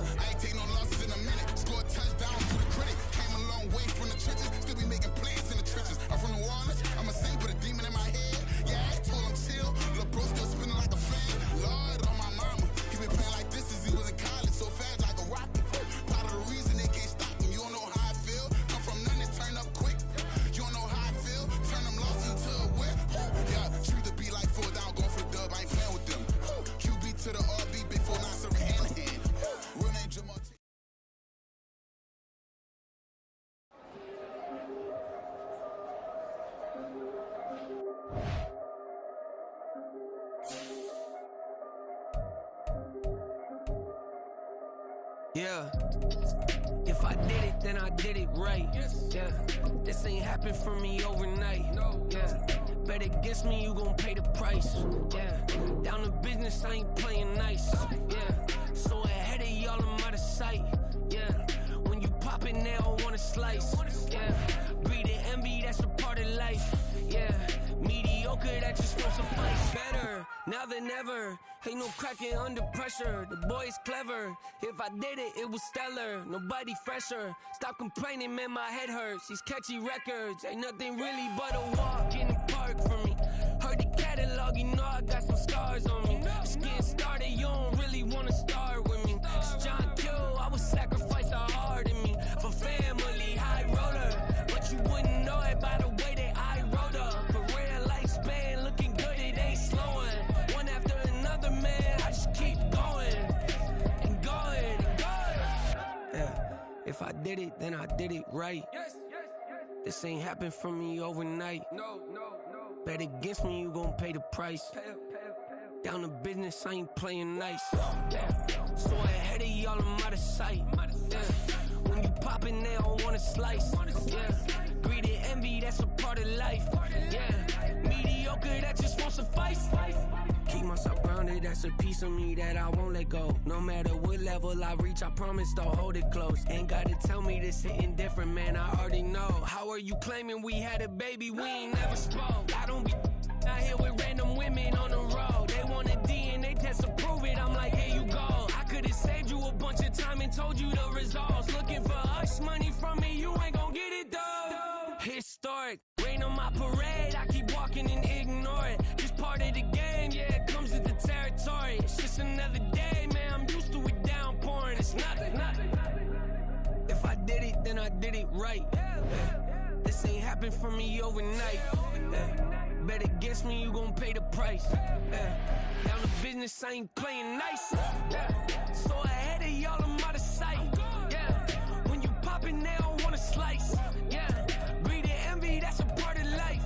Yeah. If I did it, then I did it right. Yeah. This ain't happened for me overnight. Yeah. Bet against me, you gon' pay the price. Yeah. Down to business, I ain't playing nice. Yeah. So ahead of y'all, I'm out of sight. Yeah. When you pop it, they don't wanna slice. Yeah. Greed and envy, that's a part of life. Yeah. Mediocre, that just won't suffice. Better now than ever. Ain't no cracking under pressure. The boy's clever. If I did it, it was stellar. Nobody fresher. Stop complaining, man, my head hurts. These catchy records ain't nothing really but a walk in the park for me. Heard the catalog, you know I got some scars on me. Just getting started, you don't really wanna start with me. It's John Kill, I would sacrifice a heart in me for family, high roller. But you wouldn't know it by the way that I wrote up. Career lifespan looking good, it ain't slowing. One after another, man, I just keep going and going and going. Yeah, if I did it, then I did it right. This ain't happened for me overnight. No. Bet against me, you gon' pay the price. Down to business, I ain't playing nice. Yeah. So ahead of y'all, I'm out of sight. Yeah. When you poppin', they don't wanna slice. Yeah. Greed and envy, that's a part of life. Yeah. Mediocre, that just won't suffice. Keep myself grounded, that's a piece of me that I won't let go. No matter what level I reach, I promise don't hold it close. Ain't gotta tell me this hitting different, man, I already know. How are you claiming we had a baby, we ain't never spoke? I don't be out here with random women on the road. They want a DNA test to prove it, I'm like, here you go. I could've saved you a bunch of time and told you the results. Looking for hush money from me, you ain't gon' get it though. Historic, rain on my parade, I keep walking and ignore it. Just part of the game, yeah, it comes with the territory. It's just another day, man, I'm used to it downpouring. It's nothing. If I did it, then I did it right. This ain't happened for me overnight. Bet against me, you gon' pay the price. Down to business, I ain't playing nice. So ahead of y'all, I'm out of sight. When you poppin', they don't wanna slice. Greed and envy, that's a part of life.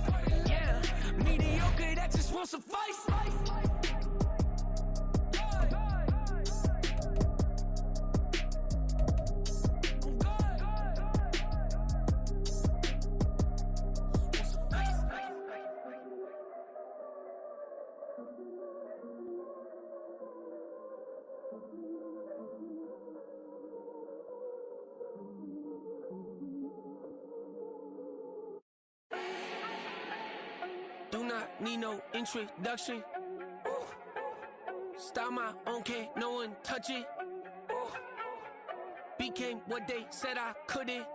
Mediocre, that just won't suffice. Do not need no introduction. Style my own, can't no one touch it. Became what they said I couldn't.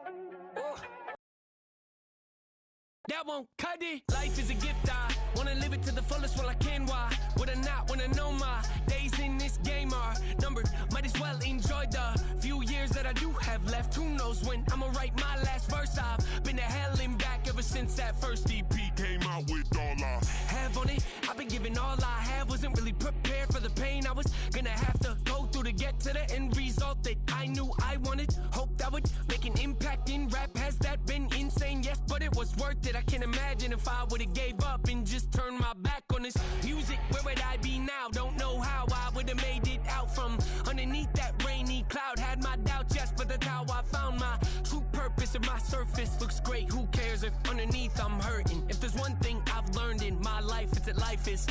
That won't cut it. Life is a gift, I wanna live it to the fullest while I can. Why would I not wanna know my days in this game are numbered? Might as well enjoy the few years that I do have left. Who knows when I'ma write my last verse? I've been to hell and back ever since that first EP came out with all I have on it. I've been giving all I have, wasn't really prepared for the pain I was gonna have to go through to get to the end result that I knew I wanted. Hope that would make an impact in rap. Has that been insane? Yes, but it was worth it. I can't imagine if I would've gave up and just turned my back on this music. Where would I be now? Don't know how I would've made it out from underneath that rainy cloud. Had my doubts, yes, but that's how I found my true purpose. If my surface looks great, who cares if underneath I'm hurting? If there's one thing I've learned in my life, it's that life is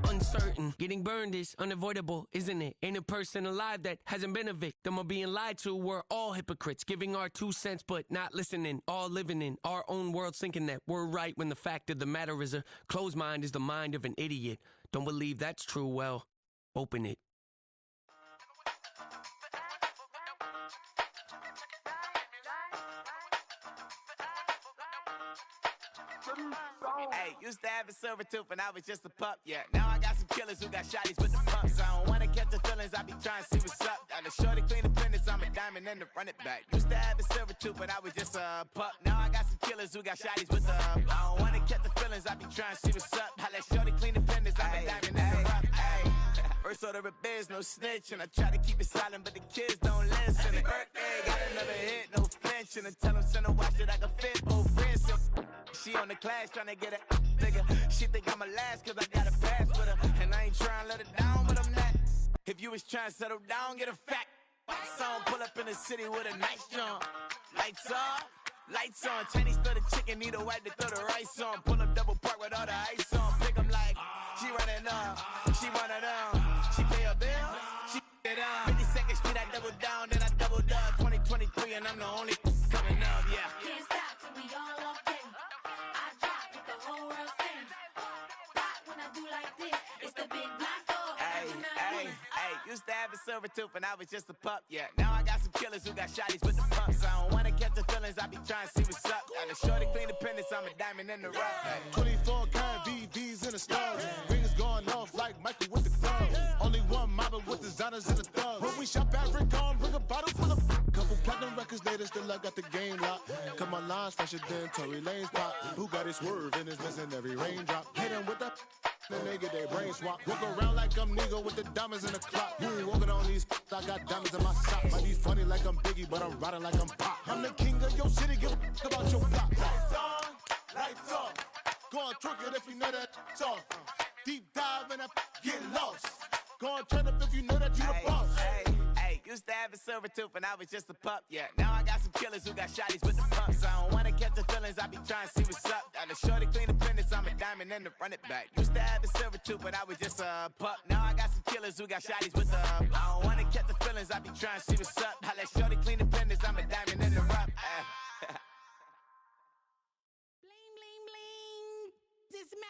uncertain. Getting burned is unavoidable, isn't it? Ain't a person alive that hasn't been a victim of being lied to. We're all hypocrites, giving our 2 cents but not listening. All living in our own world, thinking that we're right when the fact of the matter is a closed mind is the mind of an idiot. Don't believe that's true? Well, open it. Hey, used to have a silver tooth when I was just a pup, yeah. Now I got some killers who got shotties with the pumps. I don't wanna catch the feelings, I be trying to see what's up. Got a shorty clean the pendants, I'm a diamond and to run it back. Used to have a silver tooth when I was just a pup. Now I got some killers who got shotties with the I don't wanna catch the feelings, I be trying to see what's up. I let shorty clean the pendants, I'm a diamond and to rough. First order of biz, no snitch, and I try to keep it silent, but the kids don't listen. And birthday, got another hit, no flinch, and I tell them send a watch that I can fit both wrists. She on the class tryna get a nigga. She think I'm a last cause I got a pass with her. And I ain't tryna let her down, but I'm not. If you was tryna settle down, get a fact. song, pull up in the city with a nice jump. Lights off, lights on. Chinese throw the chicken, need a wipe to throw the rice on. Pull up double park with all the ice on. Pick 'em like, she running up, she one of them. She pay her bills, she it up. 52nd Street, I double down, then I double up. 2023, and I'm the only coming up, yeah. Can't stop till we all okay. I drop with the whole world sing. Pop when I do like this, it's the big black door. Hey, used to have a silver tooth and I was just a pup, yeah. Now I got some killers who got shotties with the pumps. I don't wanna catch the feelings, I be trying to see what's up. Got a shorty clean the pendants, I'm a diamond in the rough. Hey. 24 karat VVs in the stars. Rings going off like Michael with the gloves. Only one model with designers in the thugs. When we shop at Rick on, bring a bottle full of couple platinum records later, still I got the game locked. Cut my lines fresher than Tory Lane's pop. Who got his swerve and is missing every raindrop. Hit him with the then they get their brain swap. Walk around like I'm nigga with the diamonds in the clock. You ain't walking on these, I got diamonds in my sock. Might be funny like I'm Biggie, but I'm riding like I'm Pop. I'm the king of your city, give a about your block. Lights on, lights off. Go on, twerk it if you know that it's off. Deep dive and get lost. Go on, turn up if you know that you the boss. Hey, used to have a silver tooth and I was just a pup, yeah. Now I got some killers who got shotties with the pumps. I don't wanna catch the feelings, I be trying to see what's up. Got a shorty clean the pendants, I'm a diamond in the run it back. Used to have a silver tooth, but I was just a pup. Now I got some killers who got shotties with the I don't wanna catch the feelings, I be trying to see what's up. I let shorty clean the pendants, I'm a diamond in the rough. Bling, bling, bling. This mad.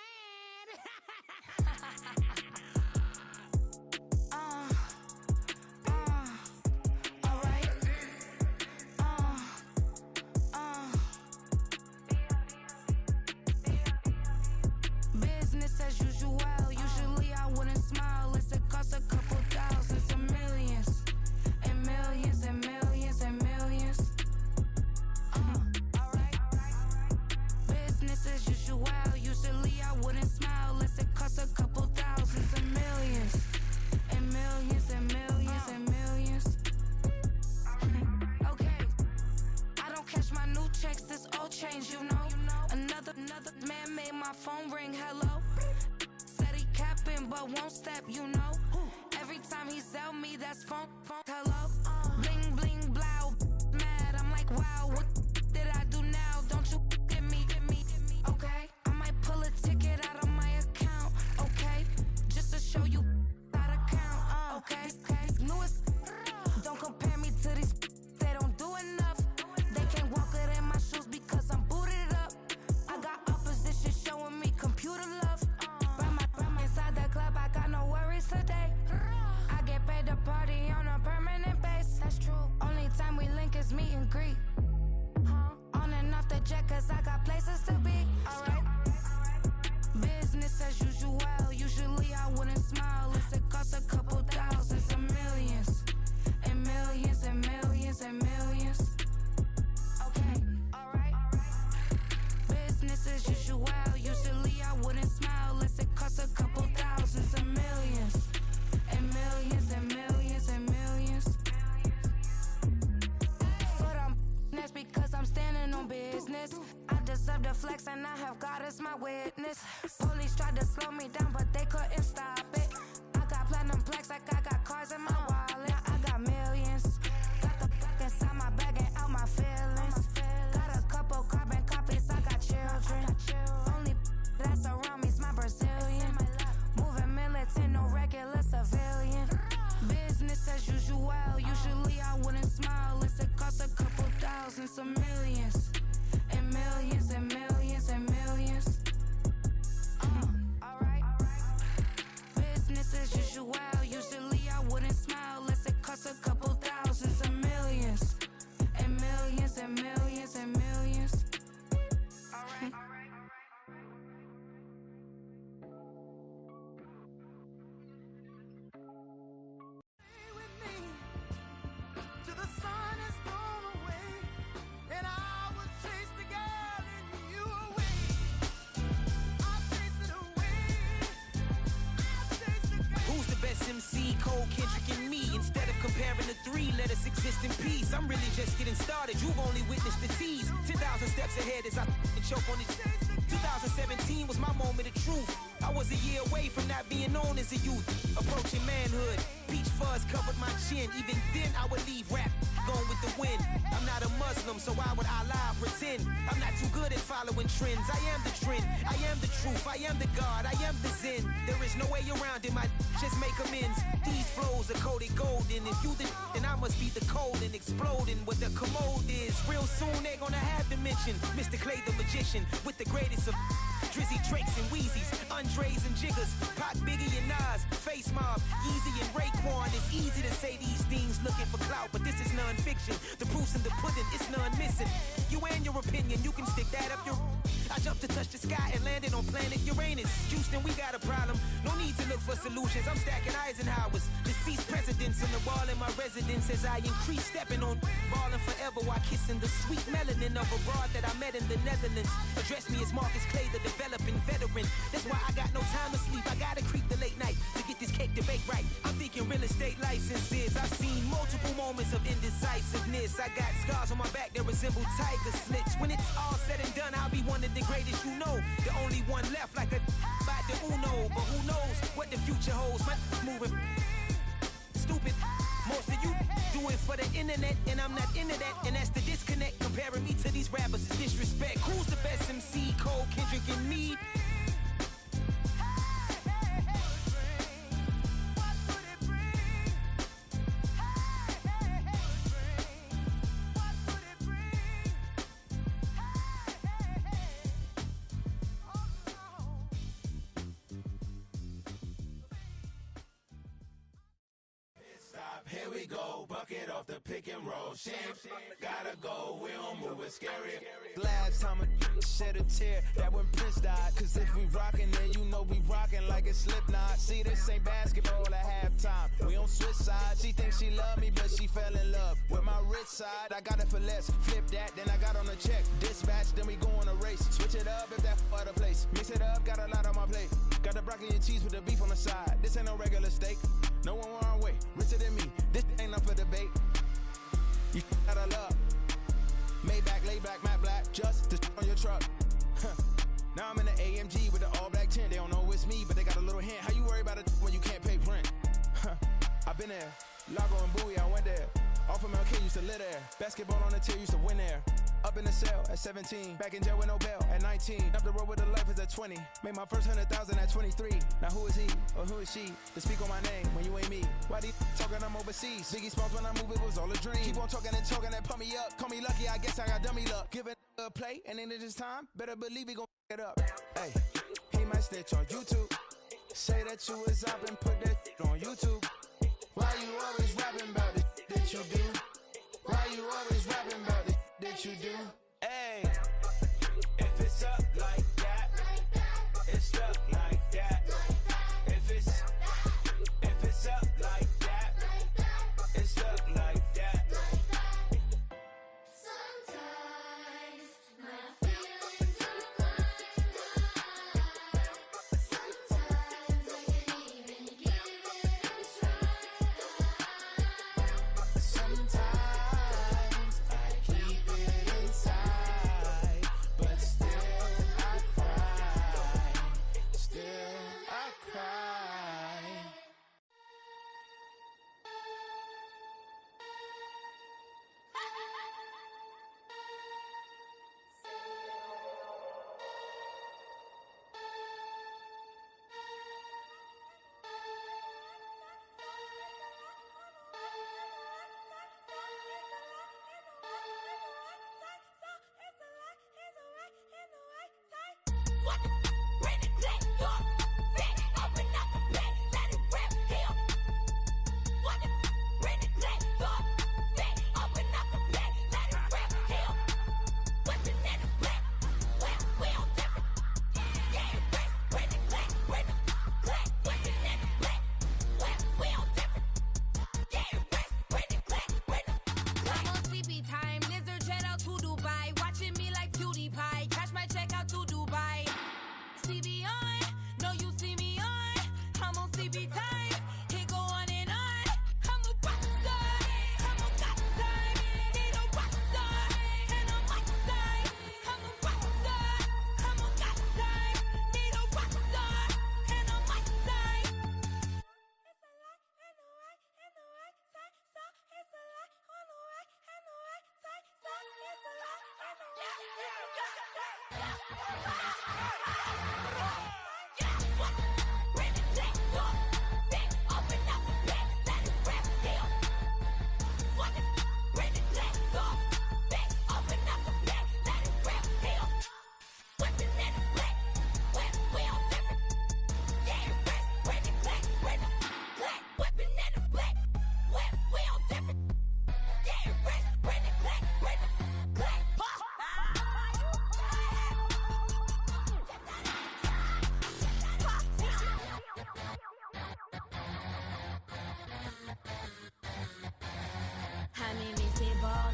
Business as usual. Usually I wouldn't smile. Unless it costs a couple thousands and millions. And millions and millions and millions. Alright. Business as usual. Usually I wouldn't smile. Unless it costs a couple thousands and millions. And millions and millions and millions. Okay. I don't catch my new checks, this old change, you know. Another man made my phone ring, hello. Said he capping, but won't step, you know. Every time he sell me, that's phone, hello. Bling, bling, blow, mad, I'm like, wow, what did I do now? Don't you get me, okay? I might pull a ticket out of my account, okay? Just to show you how to count, okay? Newest, don't compare me to these, they don't do enough. They can't walk it in my shoes because I'm booted up. I got opposition showing me computer love. Run inside the club, I got no worries today. I get paid to party on a permanent base. That's true. Only time we link is meet and greet. On and off the jet, cause I got places to be. Alright. Business as usual. Usually I wouldn't smile. Unless it costs a couple thousands and millions. And millions and millions and millions. Okay, alright. Business as usual. Usually I wouldn't smile unless it costs a couple thousands and millions. And millions and millions and millions. Foot on that's because I'm standing on business. I deserve the flex and I have God as my witness. Police tried to slow me down but they couldn't stop it. I got platinum plaques like I got cars in my wallet. I got millions. Got the fuck inside my bag and out my feelings. Got a couple carbon copies, I got children. Only that's around me's my Brazilian. Moving militant, no regular civilian. Business as usual. Usually I wouldn't smile unless it costs a couple thousands of millions. And millions and millions and millions. Alright. Business as usual. Usually I wouldn't smile unless it costs a couple thousands of millions. And millions and millions and millions. Alright. MC, Cole, Kendrick, and me. Instead of comparing the three, let us exist in peace. I'm really just getting started. You've only witnessed the tease. 10,000 steps ahead as I choke on it. 2017 was my moment of truth. I was a year away from not being known as a youth. Approaching manhood, peach fuzz covered my chin. Even then I would leave rap going with the wind. I'm not a Muslim, so why would I lie or pretend? I'm not too good at following trends. I am the trend, I am the truth, I am the God, I am the Zen. There is no way around it, just make amends. These flows are coated golden. If you the then I must be the cold and exploding what the commode is. Real soon they gonna have to mention Mr. Clay the magician with the greatest of Drizzy, Drakes, and Wheezies, Andres and Jiggers, Pac, Biggie, and Nas, Face Mob, Yeezy, and Raekwon. It's easy to say these things looking for clout, but this is non-fiction. The proof's in the pudding, it's none missing. You and your opinion, you can stick that up your... I jumped to touch the sky and landed on planet Uranus. Houston, we got a problem. No need to look for solutions. I'm stacking Eisenhower's. Deceased presidents on the wall in my residence as I increase stepping on balling forever while kissing the sweet melanin of a broad that I met in the Netherlands. Address me as Marcus Clay, the developing veteran. That's why I got no time to sleep. I gotta creep the late night to get this cake debate right. I'm thinking real estate licenses. I've seen multiple moments of indecisiveness. I got scars on my back that resemble tiger slits. When it's all said and done, I'll be one of the greatest you know. The only one left like a by the Uno. But who knows what the future holds? My moving stupid. Most of you do it for the internet, and I'm not into that. And that's the disconnect. Comparing me to these rappers is disrespect. Who's the best MC? Cole, Kendrick, and me? Here we go, bucket off the pick and roll. Champ, gotta go, we don't move it scary. Last time a shed a tear, that when Prince died. Cause if we rockin', then you know we rockin' like a Slipknot. See, this ain't basketball at halftime. We don't switch sides. She thinks she love me, but she fell in love with my rich side. I got it for less, flip that, then I got on a check. Dispatch, then we go on a race. Switch it up if that other place. Mix it up, got a lot on my plate. Got the broccoli and cheese with the beef on the side. This ain't no regular steak. No one wrong way, richer than me. This ain't up for debate. You out of luck. Maybach, lay back, matte black, just the on your truck. Now I'm in the AMG with the all black tint. They don't know it's me, but they got a little hint. How you worry about it when you can't pay rent? I've been there. Lago and Bowie, I went there. Off of MLK, used to live there. Basketball on the tier, used to win there. Up in the cell at 17. Back in jail with no bail at 19. Up the road with the life is at 20. Made my first 100,000 at 23. Now who is he or who is she to speak on my name when you ain't me? Why these talking I'm overseas? Biggie Smalls when I move it was all a dream. Keep on talking and pump me up. Call me lucky, I guess I got dummy luck. Give it a play and then it's time. Better believe we gon' f*** it up. Hey, he might snitch on YouTube. Say that you was up and put that on YouTube. Why you always rapping about it that you do? Why you always rapping about it that you do? Hey, if it's up like that, it's stuck like that. If it's up like that, it's stuck like that. Sometimes my feelings are blind. Sometimes I can't even give it a try. Sometimes I keep it inside, but still I cry. Still I cry. What? Bring it back, your back. Open up the back, let it rip here. What? Bring it back, your back. Open up the back, let it rip here. Weapon in the black, well, we all different. Yeah, bring it back, bring it back. Weapon in the black, well, we all different. Yeah, bring it back, bring it back. I'm on sleepy time, lizard jet out to Dubai, watching me like PewDiePie, cash my check out to Dubai. CB on, no you see me on, I'm on CB time, it go on and on. I'm a rock star, I'm a god star, need a rock star, and I'm my star. I'm a rock star, I'm a god I'm invisible.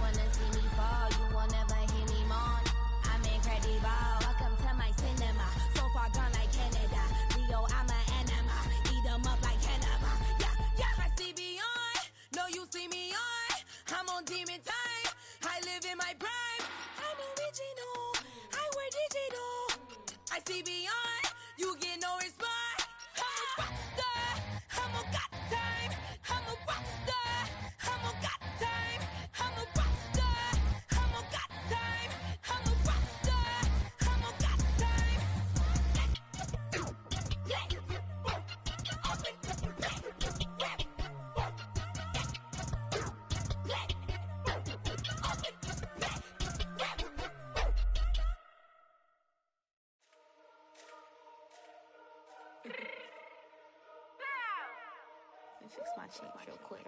Wanna see me fall, you will never hear me moan. I'm incredible. Welcome to my cinema. So far gone like Canada. Leo, I'm an anima. Eat 'em up like cannibal. Yeah, yeah. I see beyond. No, you see me on. I'm on demon time. I live in my prime. I'm original. I wear digital. I see beyond. You get no response. I'm a rock star. I'm a got time. I'm a rock star. I'm a got time. I'm a rock star. I'm a got time. I'm a rock star. I'm a got time. Let me fix my change real quick.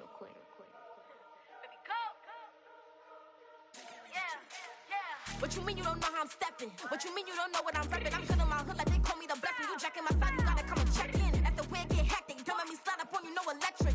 What you mean you don't know how I'm stepping? What you mean you don't know what I'm repping? I'm good in my hood like they call me the blessing. You jacking my side, you gotta come and check in. That's the way it get hectic. Don't make me slide up on you, no electric.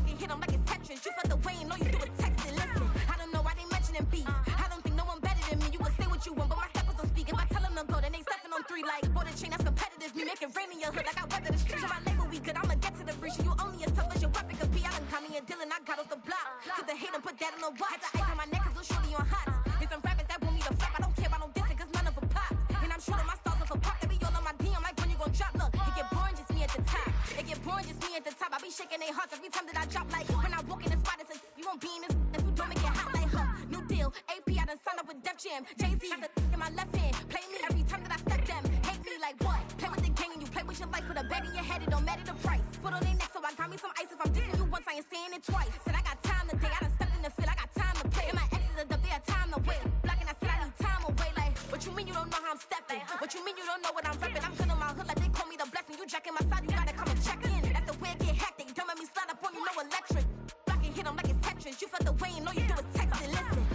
You hit them like it's Tetris. You felt the way and all you do is text it. Listen, I don't know why they mentioning beef. I don't think no one better than me. You can say what you want, but my steppers don't speak. If I tell them to go, then they stepping on 3 like boy the chain that's competitive. Me make it rain in your hood like I weather the streets. So my label we good, I'ma get to the breach. You only as tough as your weapon could be. I done caught me a Dylan, I got off the block. Cause the hate and put that on the watch. Had the ice on my neck cause little shorty on hot. There's some rappers that want me to flap. I don't care about no dissing cause none of them pop. And I'm shooting my stars off a pop. They be all on my DM like when you gon' drop. Look, it get boring just me at the top. It get boring just me at the top. I be shaking their hearts every time that I drop. Like when I walk in the spot, it says you won't be in this if you don't make it hot like her. New deal, AP, I done signed up with Def Jam. Jay-Z got the in my left hand. Play me every time that I step them. Hate me like what? Play with the gang and you play with your life. Put a bet in your head, it don't matter the price. Put on their neck, so I got me some ice. If I'm dissing you once, I ain't saying it twice. Said I got time today, I done stepped in the field, I got time to play. And my exes are up there, time to wait. Blocking, I said I need time away. Like, what you mean you don't know how I'm stepping? What you mean you don't know what I'm repping? I'm good in my hood like they call me the blessing. You jacking my side, you gotta come and check in. That's the way it get hectic. Don't make me slide up on you, no electric. Blocking, hit them like it's Tetris. You felt the way and all you do is text it. Listen.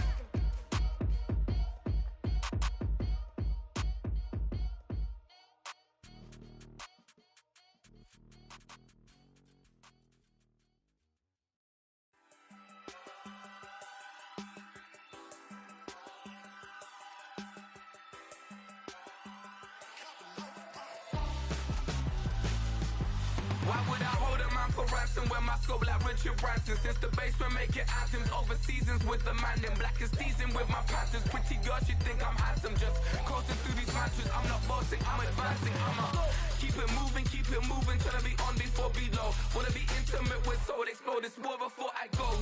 Why would I hold a man for ransom when my scope like Richard Branson? Since the basement making anthems over seasons with the man in black is seasoned with my panthers. Pretty girl, she think I'm handsome. Just coasting through these mantras. I'm not bossing, I'm advancing. I'ma keep it moving till I be on before below. Wanna be intimate with soul, explore this war before I go.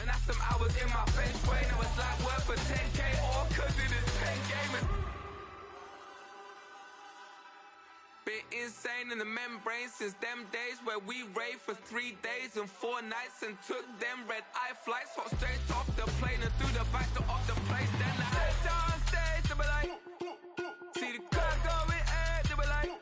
And that's some hours in my bench way. Now it's like work for 10K or cause it is 10 gamers. Been insane in the membrane since them days where we raved for 3 days and 4 nights and took them red eye flights, hot straight off the plane and through the back door of the place. Then I stepped on stage, they were like, see the crowd going ahead, they were like,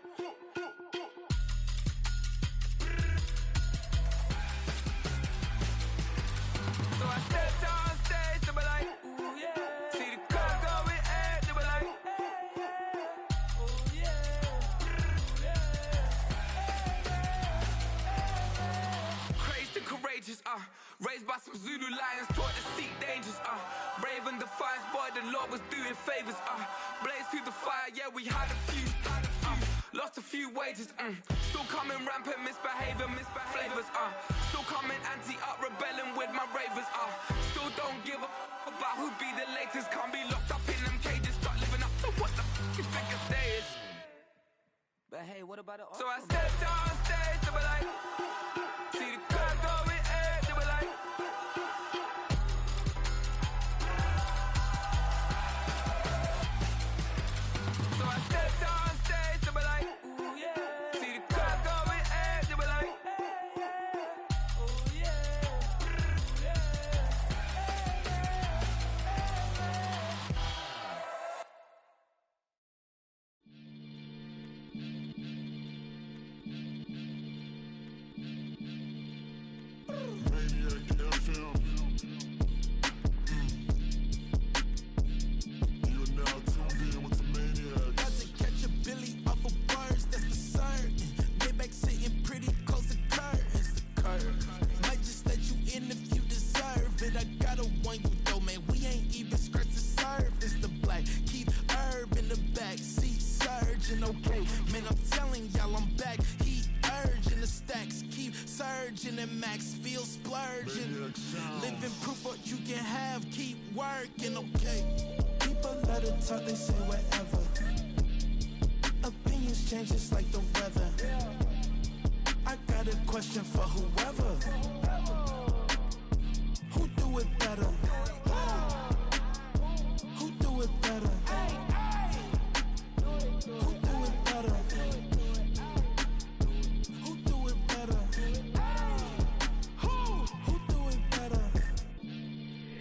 so I stepped on stage, they were like, ooh yeah, see the crowd going ahead, they were like, ooh yeah. Courageous, raised by some Zulu lions, taught to seek dangers, brave and defiant, boy, the Lord was doing favors, blaze through the fire, yeah, we had a few, lost a few wages, still coming rampant, misbehavior, flavors, still coming anti-up, rebelling with my ravers, still don't give a about who be the latest, can't be locked up in them cages, start living up to what the f*** you think your day is. But hey, what about the So I stepped on stage, they were like, see the crowd going ahead, they were like, max, feel splurging. Living proof what you can have, keep working, okay. People let it talk, they say whatever. Opinions change just like the weather. I got a question for whoever. Who do it better? Who do it better? Who do it better? Who do it better? Who do it better?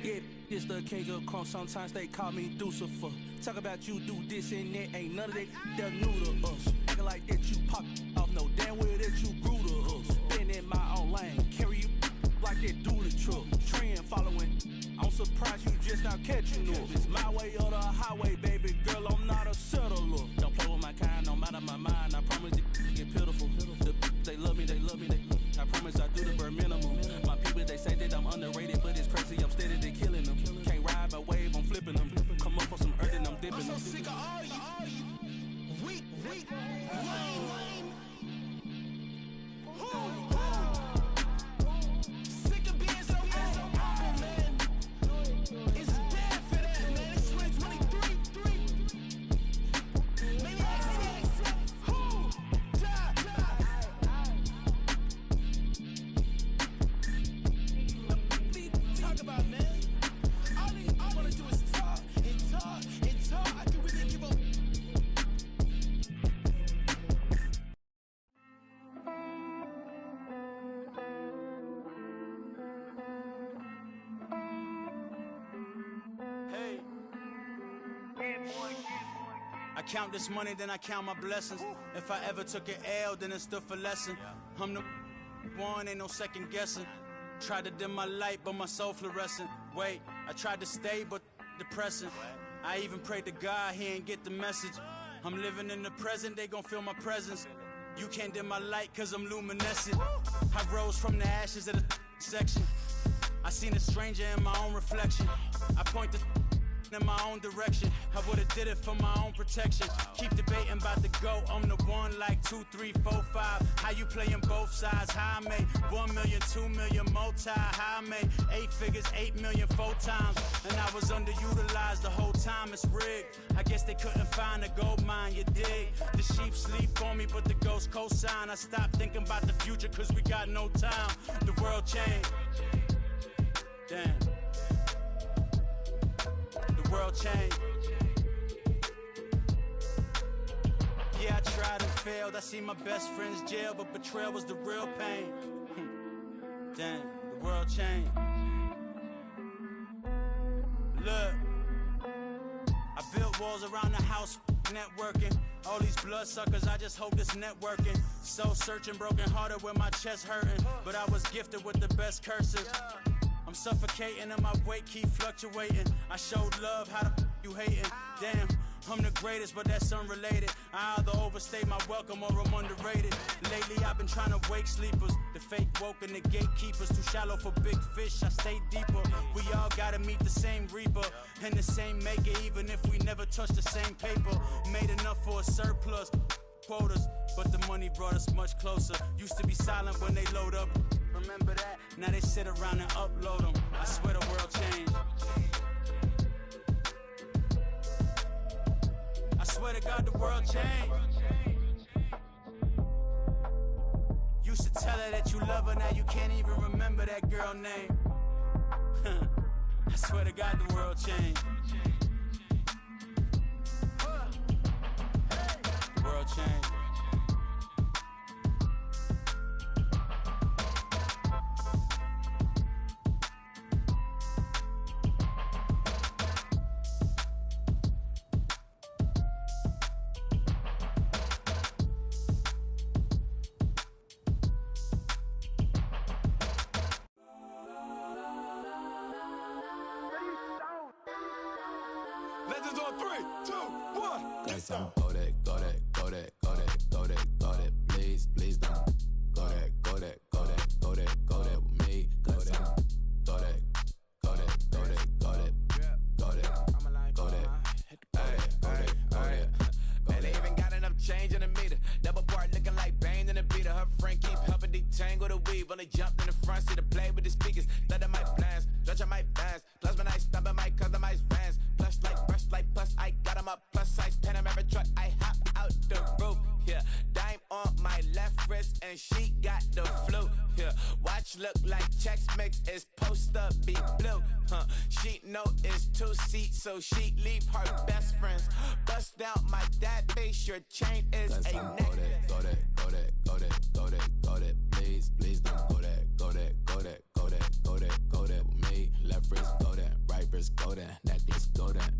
Yeah, it's the king of crunk. Sometimes they call me Lucifer. Talk about you do this and that. Ain't none of that they're new to us. Acting like that you pop off. No damn well that you grew to us. Been in my own lane. Carry you like that do the truck. Trend following. I'm surprised you just not catching up. It's my way or the highway, baby girl. I'm not a settler. Don't play with my kind, no matter my mind. I promise it get pitiful. They love me, they love me, they love me. I promise I do the bare minimum. My people, they say that I'm underrated, but it's crazy. I'm steady, they killing them. Can't ride my wave, I'm flipping them. Come up for some earth and I'm dipping them. I'm so sick of all you weak, lame. Sick of being so open, man. It's dead for that, man. It's 2023. Maybe who? Talk about, man. All I wanna do is talk and talk and talk. I can really give a. Hey. I count this money, then I count my blessings. If I ever took an L, then it stood for lesson. I'm the one, ain't no second guessing. Tried to dim my light, but my soul fluorescent. Wait, I tried to stay, but depressing. I even prayed to God, he ain't get the message. I'm living in the present, they gon' feel my presence. You can't dim my light, cause I'm luminescent. I rose from the ashes of the section. I seen a stranger in my own reflection. I point the in my own direction. I would've did it for my own protection. Keep debating about the GOAT. I'm the one like 2, 3, 4, 5. How you playing both sides? How I made 1 million, 2 million, multi. How I made 8 figures, 8 million, 4 times. And I was underutilized the whole time. It's rigged. I guess they couldn't find a gold mine, you dig? The sheep sleep on me, but the ghost co-sign. I stopped thinking about the future, cause we got no time. The world changed. Damn. The world changed. Yeah, I tried and failed. I see my best friends jail, but betrayal was the real pain. Damn, the world changed. Look, I built walls around the house, networking. All these bloodsuckers, I just hope this networking. Soul searching, broken hearted with my chest hurting. But I was gifted with the best curses. I'm suffocating and my weight keep fluctuating. I showed love, how the you hating? Damn, I'm the greatest, but that's unrelated. I either overstay my welcome or I'm underrated. Lately I've been trying to wake sleepers. The fake woke and the gatekeepers. Too shallow for big fish, I stay deeper. We all gotta meet the same reaper and the same maker, even if we never touch the same paper. Made enough for a surplus quotas, but the money brought us much closer. Used to be silent when they load up. Remember that? Now they sit around and upload them. I swear the world changed. I swear to God the world changed. Used to tell her that you love her, now you can't even remember that girl name. I swear to God the world changed. The world changed. Legends on 3, 2, 1. Got some go that, go that, go that, go that, go that, go that. Please, please don't go that, go that, go that, go that, go that with me. Go that, go that, go that, go that, go that, go that, go that. And they even got enough change in the meter. Double part looking like Bane in the beater. Her friend keep helping detangle the weave. We've only jumped in the front seat to play with the speakers. Let them my plans, stretch on my bands. Plus when I stump in my customized vans. Plush like brush like plus I got them up. Plus size Panamera truck, I hop out the roof. Yeah, dime on my left wrist and she got the flu. Yeah, watch look like Chex Mix is supposed to be blue. She know it's 2 seats, so she leave her best friends. Bust down my dad face, your chain is a necklace. Go that, go that, go that, go that, go that, please, please don't go that, go that, go that, go that, go that, go that with me. Left wrist, go that, right wrist, go that, necklace, go that.